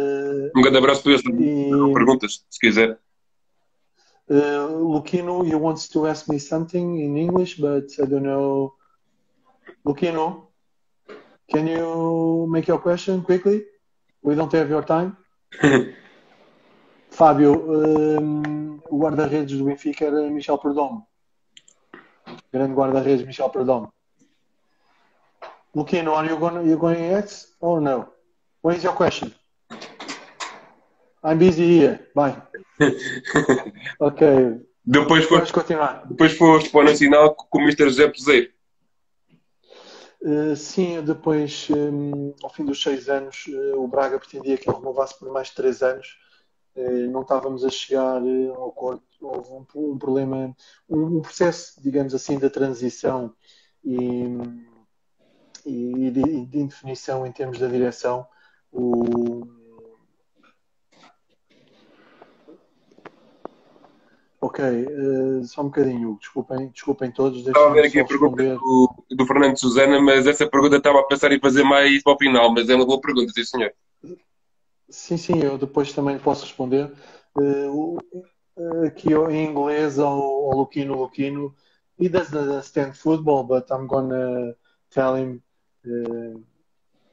Um grande abraço para E perguntas, se quiser. Luquino, you want to ask me something in English, but I don't know. Luquino, can you make your question quickly? We don't have your time. Fábio, o guarda-redes do Benfica era Michel Perdomo. Grande guarda-redes Michel Perdomo. Luquino, are you going yes or no? What is your question? I'm busy here. Bye. Ok. Depois Vamos foste, continuar. depois foste para o Nacional com o Mister José Peseiro. Sim, depois, ao fim dos 6 anos, o Braga pretendia que ele renovasse por mais 3 anos. Não estávamos a chegar a um acordo. Houve um problema, um processo, digamos assim, de transição e de indefinição em termos da direção. Ok, só um bocadinho, Hugo. Desculpem todos, Estava a deixem-me ver aqui só a pergunta responder. do Fernando Susana, mas essa pergunta estava a pensar em fazer mais para o final, mas é uma boa pergunta, sim senhor. Sim, sim, eu depois também posso responder. Aqui em inglês ao Luquino, he doesn't understand football, but I'm gonna tell him. Uh,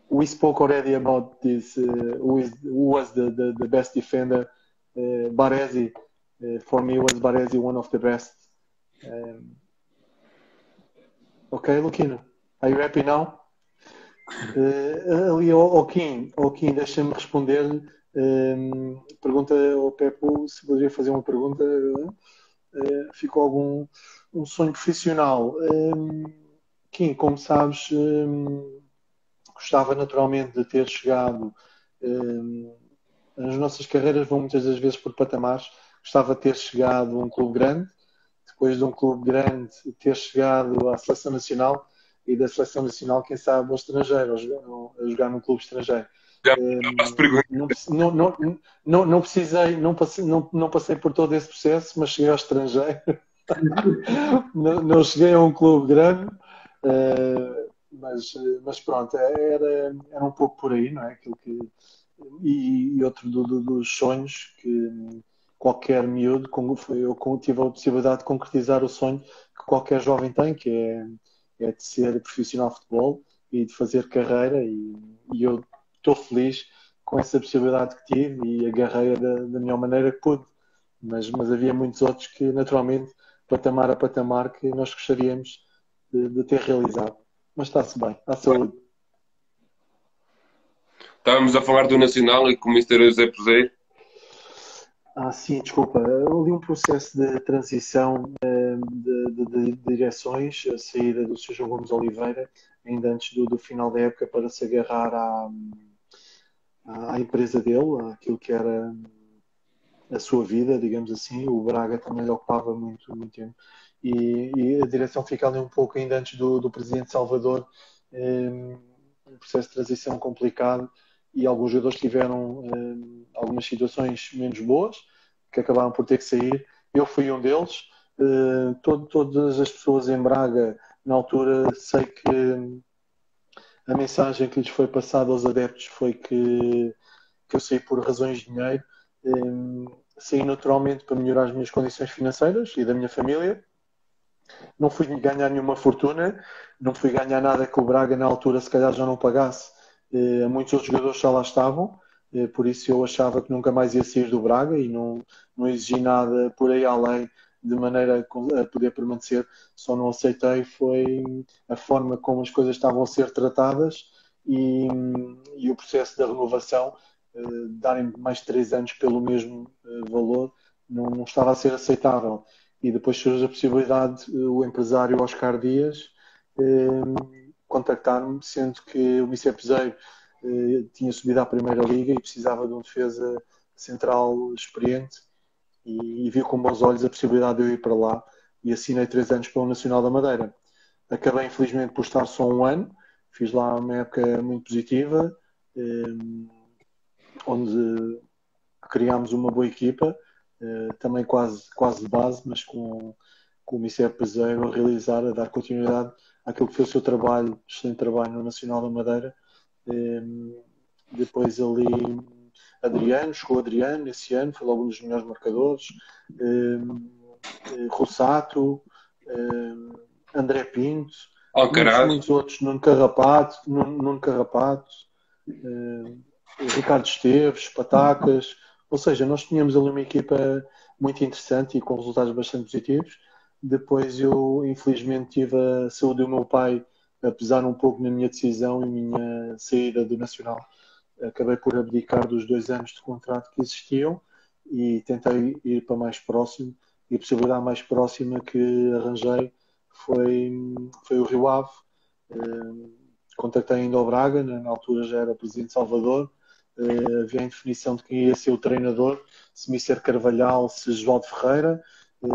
we spoke already about this. Who was the best defender? Baresi. For me, was Baresi one of the best. Um, ok, Luquino, are you happy now? Ali ao Kim, deixa-me responder-lhe. Pergunta ao Pepo se poderia fazer uma pergunta. Ficou algum um sonho profissional? Kim, como sabes, gostava naturalmente de ter chegado. Um, as nossas carreiras vão muitas das vezes por patamares. Gostava de ter chegado a um clube grande, depois de um clube grande ter chegado à seleção nacional e da seleção nacional, quem sabe, ao estrangeiro, a jogar num clube estrangeiro. Já faço Um, pergunta. não precisei, não passei por todo esse processo, mas cheguei ao estrangeiro. Não cheguei a um clube grande, mas pronto, era um pouco por aí, não é? Aquilo que, e outro dos sonhos que qualquer miúdo, eu tive a possibilidade de concretizar o sonho que qualquer jovem tem, que é de ser profissional de futebol e de fazer carreira, e eu estou feliz com essa possibilidade que tive e agarrei da melhor maneira que pude. Mas havia muitos outros que, naturalmente, patamar a patamar, que nós gostaríamos de ter realizado. Mas está-se bem, à saúde. Estávamos a falar do Nacional e com o Mister José Peseiro. Sim, desculpa. Houve um processo de transição de direções, a saída do Sr. João Gomes Oliveira, ainda antes do final da época, para se agarrar à empresa dele, àquilo que era a sua vida, digamos assim. O Braga também lhe ocupava muito tempo. E a direção fica ali um pouco ainda antes do presidente Salvador, um processo de transição complicado, e alguns jogadores tiveram algumas situações menos boas, que acabaram por ter que sair. Eu fui um deles. Todas as pessoas em Braga, na altura, sei que a mensagem que lhes foi passada aos adeptos foi que eu saí por razões de dinheiro. Saí naturalmente para melhorar as minhas condições financeiras e da minha família. Não fui ganhar nenhuma fortuna, não fui ganhar nada que o Braga na altura se calhar já não pagasse. Muitos outros jogadores já lá estavam, por isso eu achava que nunca mais ia sair do Braga e não exigi nada por aí além de maneira a poder permanecer. Só não aceitei foi a forma como as coisas estavam a ser tratadas e o processo da renovação, darem mais de 3 anos pelo mesmo valor, não estava a ser aceitável. E depois surge a possibilidade, o empresário Oscar Dias contactar-me, sendo que o Michel Peseiro tinha subido à Primeira Liga e precisava de um defesa central experiente, e viu com bons olhos a possibilidade de eu ir para lá, e assinei 3 anos pelo Nacional da Madeira. Acabei infelizmente por estar só um ano, fiz lá uma época muito positiva, onde criámos uma boa equipa, também quase de base, mas com o Michel Peseiro a realizar, a dar continuidade àquilo que foi o seu trabalho, excelente trabalho no Nacional da Madeira. Depois ali chegou Adriano esse ano, foi logo um dos melhores marcadores. Rossato, André Pinto, Alcaraz. muitos outros, Nuno Carrapato, Ricardo Esteves, Patacas. Ou seja, nós tínhamos ali uma equipa muito interessante e com resultados bastante positivos. Depois eu, infelizmente, tive a saúde do meu pai a pesar um pouco na minha decisão e minha saída do Nacional. Acabei por abdicar dos 2 anos de contrato que existiam e tentei ir para mais próximo. E a possibilidade mais próxima que arranjei foi o Rio Ave. Contactei ainda o Braga, na altura já era o presidente de Salvador. Havia a indefinição de quem ia ser o treinador, se Mister Carvalhal, se João Ferreira.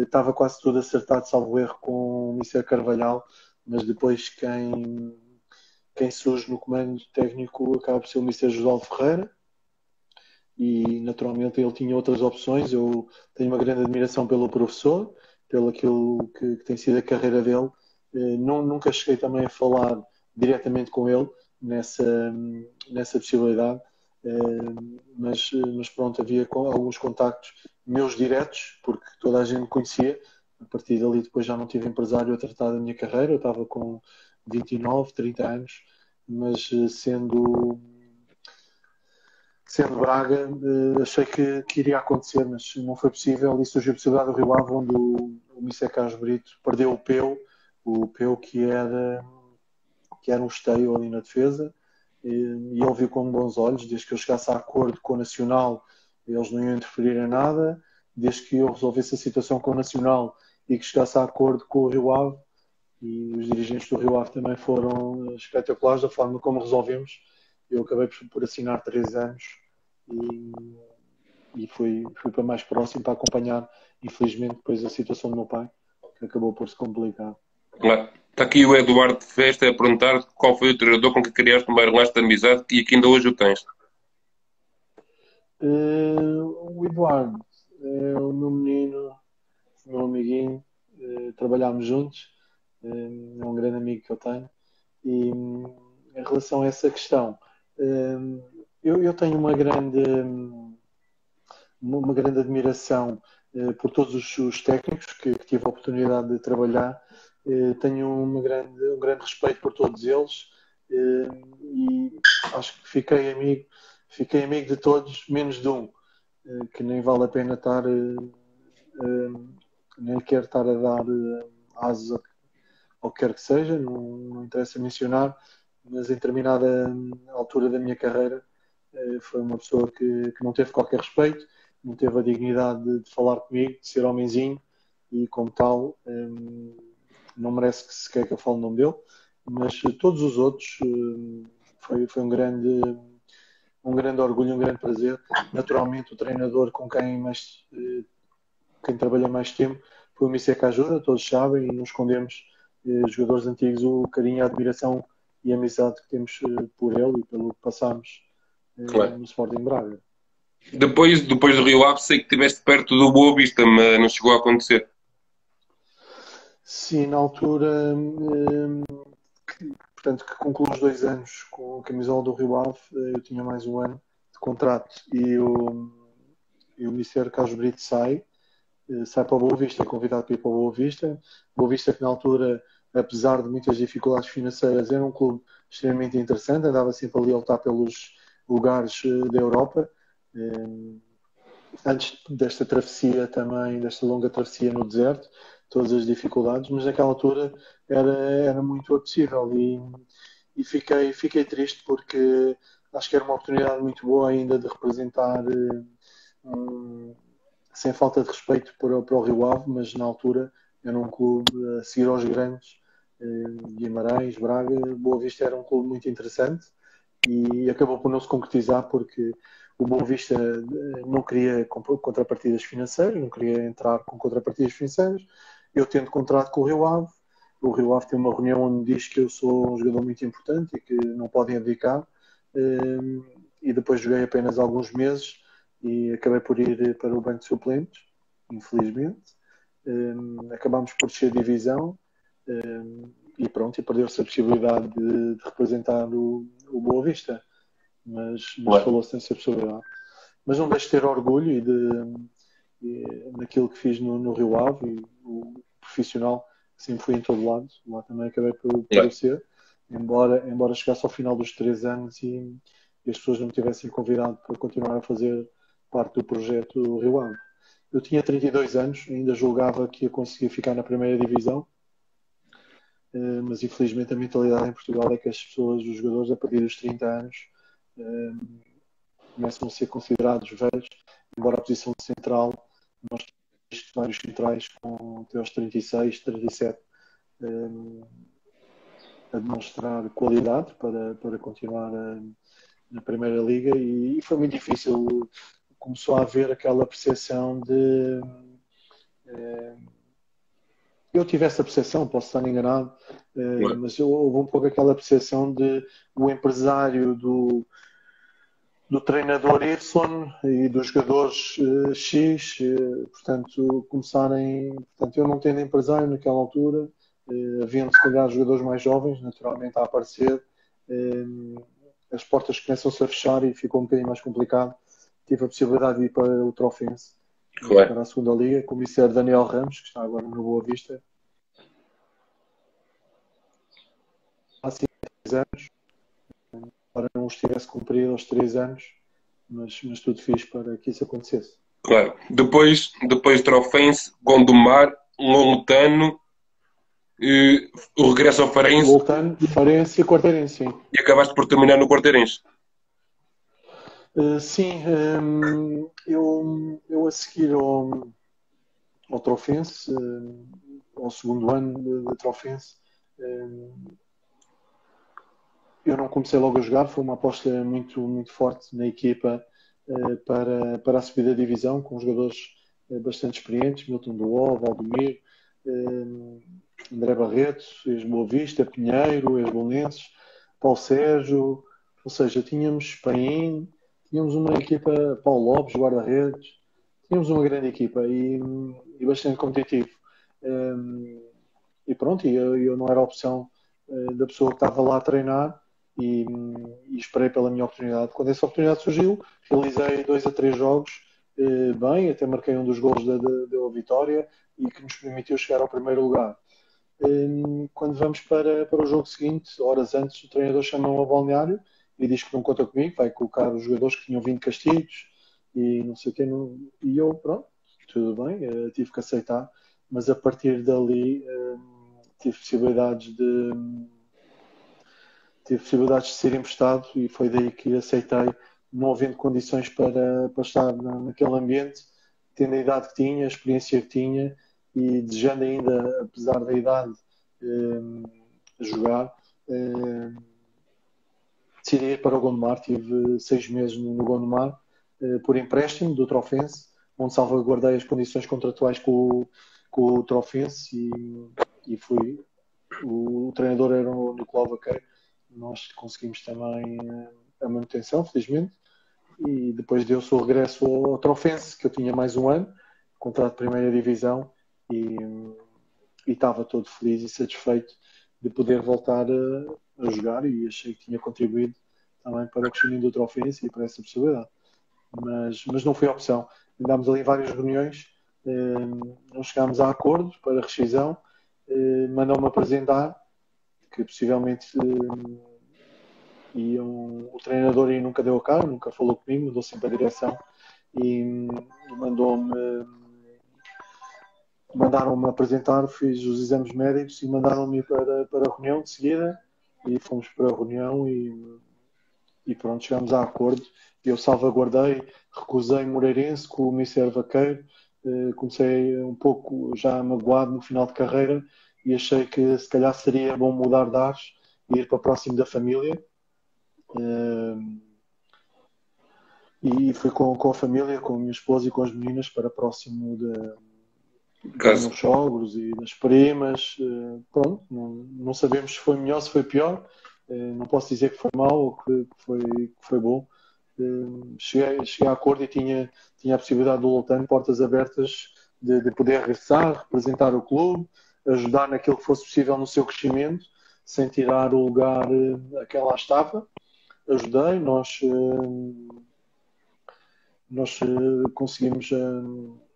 Estava quase tudo acertado, salvo erro, com o Mister Carvalhal, mas depois quem surge no comando técnico acaba por ser o Mister José Ferreira, e naturalmente ele tinha outras opções. Eu tenho uma grande admiração pelo professor, pelo aquilo que tem sido a carreira dele. Nunca cheguei também a falar diretamente com ele nessa possibilidade, mas pronto, havia alguns contactos meus diretos, porque toda a gente me conhecia. A partir dali depois já não tive empresário a tratar da minha carreira, eu estava com 29, 30 anos, mas sendo Braga, achei que iria acontecer, mas não foi possível e surgiu a possibilidade do Rio Ave, onde o Missé Carlos Brito perdeu o Peu que era um esteio ali na defesa, e ele viu com bons olhos, desde que eu chegasse a acordo com o Nacional, eles não iam interferir em nada, desde que eu resolvesse a situação com o Nacional e que chegasse a acordo com o Rio Ave, e os dirigentes do Rio Ave também foram espetaculares da forma como resolvemos. Eu acabei por assinar 3 anos e fui para mais próximo para acompanhar, infelizmente, depois a situação do meu pai, que acabou por se complicar. Está aqui o Eduardo Festa a perguntar qual foi o treinador com que criaste o maior laço de amizade e que ainda hoje o tens. O Eduardo é o meu menino, o meu amiguinho, trabalhámos juntos, é um grande amigo que eu tenho. E em relação a essa questão, eu tenho uma grande admiração por todos os técnicos que tive a oportunidade de trabalhar. Tenho um grande respeito por todos eles, e acho que fiquei amigo de todos, menos de um, que nem vale a pena estar, nem quero estar a dar asas ao que quer que seja, não interessa mencionar, mas em determinada altura da minha carreira foi uma pessoa que não teve qualquer respeito, não teve a dignidade de falar comigo, de ser homenzinho, e como tal não merece que sequer que eu fale o nome dele, mas todos os outros foi um grande orgulho, um grande prazer. Naturalmente o treinador com quem trabalhei mais tempo foi o Missé Cajura, todos sabem, e não escondemos, jogadores antigos, o carinho, a admiração e a amizade que temos por ele e pelo que passámos Claro. no Sporting Braga. Depois do Rio Ave, sei que estiveste perto do Boa Vista, mas não chegou a acontecer. Sim, na altura, portanto, que concluí os 2 anos com a camisola do Rio Ave, eu tinha mais um ano de contrato e o Ministério Carlos Brito sai para o Boa Vista, é convidado para ir para o Boa Vista. Boa Vista que na altura, apesar de muitas dificuldades financeiras, era um clube extremamente interessante, andava sempre ali a lutar pelos lugares da Europa. Antes desta travessia também, desta longa travessia no deserto, todas as dificuldades, mas naquela altura era muito apetecível e fiquei triste porque acho que era uma oportunidade muito boa ainda de representar, sem falta de respeito para o Rio Ave, mas na altura era um clube a seguir aos grandes, Guimarães, Braga. Boa Vista era um clube muito interessante e acabou por não se concretizar porque o Boa Vista não queria contrapartidas financeiras, não queria entrar com contrapartidas financeiras. Eu tendo contrato com o Rio Ave tem uma reunião onde me diz que eu sou um jogador muito importante e que não podem abdicar, e depois joguei apenas alguns meses e acabei por ir para o banco de suplentes, infelizmente. Acabámos por descer a divisão, e pronto, e perdeu-se a possibilidade de representar o Boa Vista, mas falou-se nessa possibilidade. Mas não deixo de ter orgulho daquilo que fiz no Rio Ave, e o profissional que sempre fui em todo lado, lá também acabei por o ser, embora chegasse ao final dos 3 anos e as pessoas não me tivessem convidado para continuar a fazer parte do projeto do Rio Ave. Eu tinha 32 anos, ainda julgava que ia conseguir ficar na primeira divisão, mas infelizmente a mentalidade em Portugal é que as pessoas, os jogadores, a partir dos 30 anos, começam a ser considerados velhos, embora a posição de central, nós temos vários centrais com até aos 36, 37, a demonstrar qualidade para continuar na Primeira Liga, e foi muito difícil. Começou a haver aquela percepção de... eu tive essa percepção, posso estar enganado, mas houve um pouco aquela percepção de o empresário do treinador Y e dos jogadores X, portanto, começarem. Portanto, eu não tendo empresário naquela altura, havendo se calhar jogadores mais jovens, naturalmente, a aparecer, as portas começam-se a fechar e ficou um bocadinho mais complicado. Tive a possibilidade de ir para o Trofense, Claro, para a segunda liga, com o Mister Daniel Ramos, que está agora no Boa Vista, há 6 anos, para não os tivesse cumprido aos 3 anos, mas tudo fiz para que isso acontecesse. claro. Depois de Trofense, Gondomar, Longotano, o regresso ao Farense Voltando, Farense e Quarteirense, sim. e acabaste por terminar no Quarteirense. Sim, eu a seguir ao Trofense, ao segundo ano de Trofense, eu não comecei logo a jogar, foi uma aposta muito, muito forte na equipa para a subida da divisão, com jogadores bastante experientes, Milton Duó, Valdemir, André Barreto, ex-Boa Vista, Pinheiro, ex-Bolonenses, Paulo Sérgio, ou seja, tínhamos Paim, tínhamos uma equipa, Paulo Lopes, guarda-redes, tínhamos uma grande equipa e bastante competitivo. E pronto, eu não era a opção da pessoa que estava lá a treinar e esperei pela minha oportunidade. Quando essa oportunidade surgiu, realizei 2 a 3 jogos bem, até marquei um dos golos da vitória e que nos permitiu chegar ao primeiro lugar. Quando vamos para o jogo seguinte, horas antes, o treinador chama-me ao balneário e diz que não conta comigo, vai colocar os jogadores que tinham vindo castigos e não sei o quê. E eu, pronto, tudo bem, tive que aceitar, mas a partir dali tive possibilidades de ser emprestado e foi daí que aceitei, não havendo condições para estar naquele ambiente, tendo a idade que tinha, a experiência que tinha e desejando ainda, apesar da idade, jogar. Decidi ir para o Gondomar, tive 6 meses no Gondomar, por empréstimo do Trofense, onde salvaguardei as condições contratuais com o Trofense e fui. O treinador era o Nicolau Vaqueiro, nós conseguimos também a manutenção, felizmente, e depois deu-se o regresso ao Trofense, que eu tinha mais um ano, contrato de primeira divisão, e estava todo feliz e satisfeito de poder voltar a jogar e achei que tinha contribuído também para o crescimento do Trofense e para essa possibilidade. Mas não foi a opção. Andámos ali em várias reuniões, não chegámos a acordo para rescisão, mandou-me apresentar que possivelmente o treinador aí nunca deu a cara, nunca falou comigo, mudou sempre a direção e mandaram-me apresentar, fiz os exames médicos e mandaram-me para a reunião de seguida e fomos para a reunião e pronto, chegámos a acordo. Eu salvaguardei, recusei Moreirense com o Mister Vaqueiro, comecei um pouco já magoado no final de carreira e achei que se calhar seria bom mudar de ares e ir para próximo da família. E fui com a família, com a minha esposa e com as meninas para próximo dos meus sogros e das primas. Pronto, não sabemos se foi melhor, se foi pior. Não posso dizer que foi mau ou que foi bom. Cheguei a acordo e tinha a possibilidade do Lutano, portas abertas, de poder regressar, representar o clube, ajudar naquilo que fosse possível no seu crescimento, sem tirar o lugar a que lá estava. Ajudei, nós conseguimos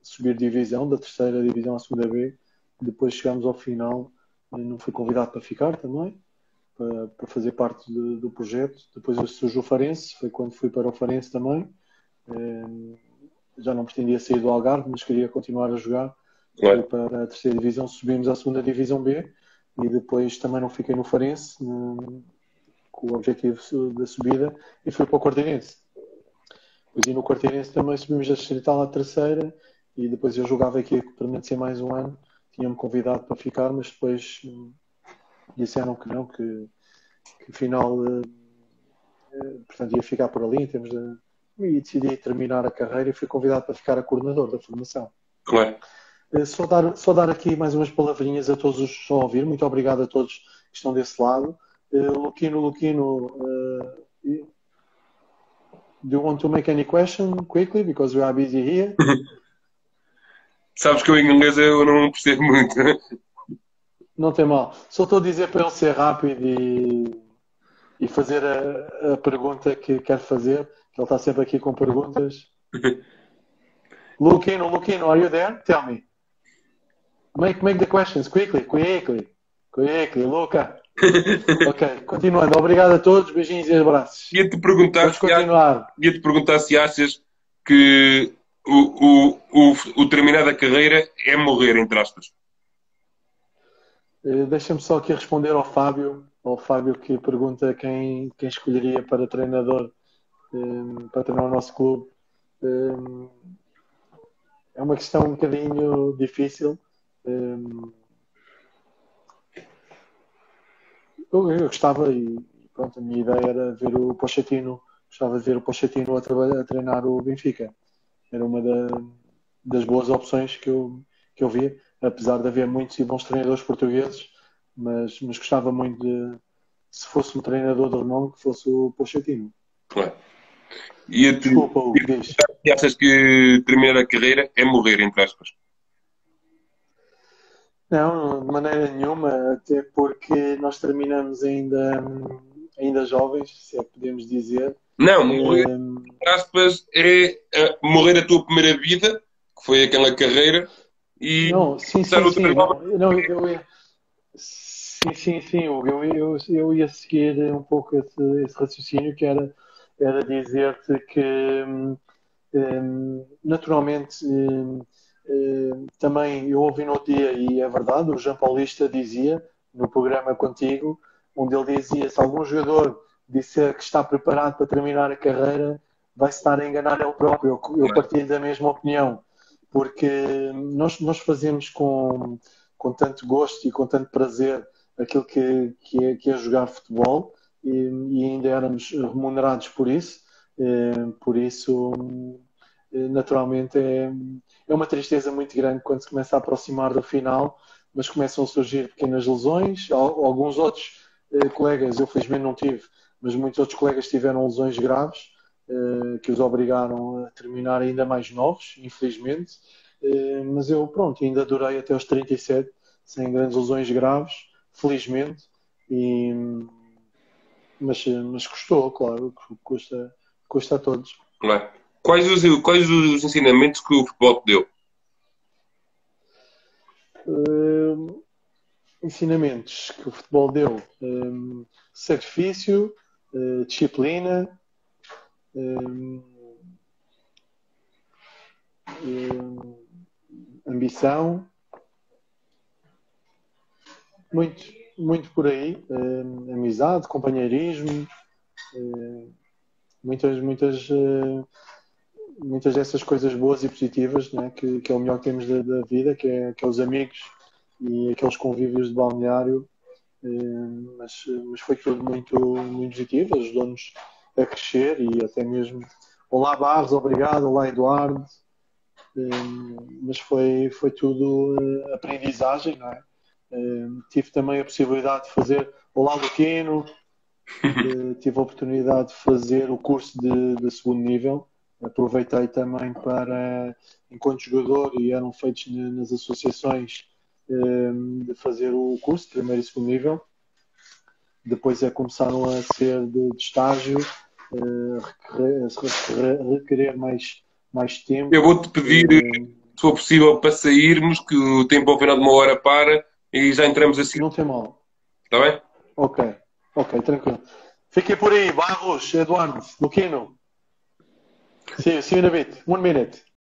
subir divisão, da terceira divisão à segunda B. Depois chegámos ao final, não fui convidado para ficar também, para fazer parte do projeto. Depois surgiu o Farense, foi quando fui para o Farense também. Já não pretendia sair do Algarve, mas queria continuar a jogar. Fui para a terceira divisão, subimos à segunda divisão B e depois também não fiquei no Farense, com o objetivo da subida, e fui para o Quarteirense. Depois no Quarteirense também subimos a distrital à terceira e depois eu jogava aqui para permanecer mais um ano. Tinham-me convidado para ficar, mas depois disseram que não, que afinal portanto ia ficar por ali em termos e decidi terminar a carreira e fui convidado para ficar a coordenador da formação. Claro. Só dar aqui mais umas palavrinhas a todos os que estão a ouvir. Muito obrigado a todos que estão desse lado. Luquino, Do you want to make any question quickly because we are busy here? Sabes que eu em inglês eu não percebo muito. Não tem mal. Só estou a dizer para ele ser rápido e fazer a pergunta que quer fazer. Ele está sempre aqui com perguntas. Lucino, are you there? Tell me. Make the questions quickly, Luca. Ok, continuando. Obrigado a todos, beijinhos e abraços. Vamos continuar. Ia-te perguntar se achas que o terminar da carreira é morrer, entre aspas. Deixa-me só aqui responder ao Fábio que pergunta quem escolheria para treinador, para treinar o nosso clube. É uma questão um bocadinho difícil. Eu gostava, e pronto, a minha ideia era ver o Pochettino. Gostava de ver o Pochettino a treinar o Benfica. Era uma das boas opções que eu via, apesar de haver muitos e bons treinadores portugueses, mas gostava muito de, se fosse um treinador de renome, que fosse o Pochettino. Claro. Desculpa, Hugo, diz. E achas que terminar a carreira é morrer, entre aspas? Não, de maneira nenhuma, até porque nós terminamos ainda jovens, se é que podemos dizer. Não, morrer, entre aspas, é morrer a tua primeira vida, que foi aquela carreira, e não, sim, Hugo, eu ia seguir um pouco esse raciocínio, que era dizer-te que naturalmente também eu ouvi no dia, e é verdade, o Jean Paulista dizia no programa contigo, onde ele dizia: se algum jogador disser que está preparado para terminar a carreira, vai-se estar a enganar ele próprio. Eu partilho da mesma opinião, porque nós fazemos com tanto gosto e com tanto prazer aquilo que é jogar futebol, e ainda éramos remunerados por isso. Por isso, naturalmente, é uma tristeza muito grande quando se começa a aproximar do final, mas começam a surgir pequenas lesões. Alguns outros colegas, eu felizmente não tive, mas muitos outros colegas tiveram lesões graves que os obrigaram a terminar ainda mais novos, infelizmente. Mas eu, pronto, ainda durei até aos 37, sem grandes lesões graves, felizmente. Mas custou, claro, custa a todos. Claro. Quais os ensinamentos que o futebol te deu? Ensinamentos que o futebol deu: sacrifício, disciplina, ambição, muito por aí, amizade, companheirismo, muitas dessas coisas boas e positivas, né, que é o melhor que temos da vida, que é os amigos e aqueles convívios de balneário. Mas foi tudo muito, muito positivo, ajudou-nos a crescer, e até mesmo: olá Barros, obrigado, olá Eduardo. Mas foi tudo aprendizagem, não é? Tive também a possibilidade de fazer olá Luquino, tive a oportunidade de fazer o curso de segundo nível. Aproveitei também para, enquanto jogador, e eram feitos nas associações, de fazer o curso de primeiro e segundo nível. Depois começaram a ser de estágio, requerer mais tempo. Eu vou-te pedir, se for possível, para sairmos, que o tempo ao final de uma hora para e já entramos assim. Não tem mal. Está bem? Ok, tranquilo. Fiquem por aí, Barros, Eduardo, Luquino. See you in a bit. 1 minute.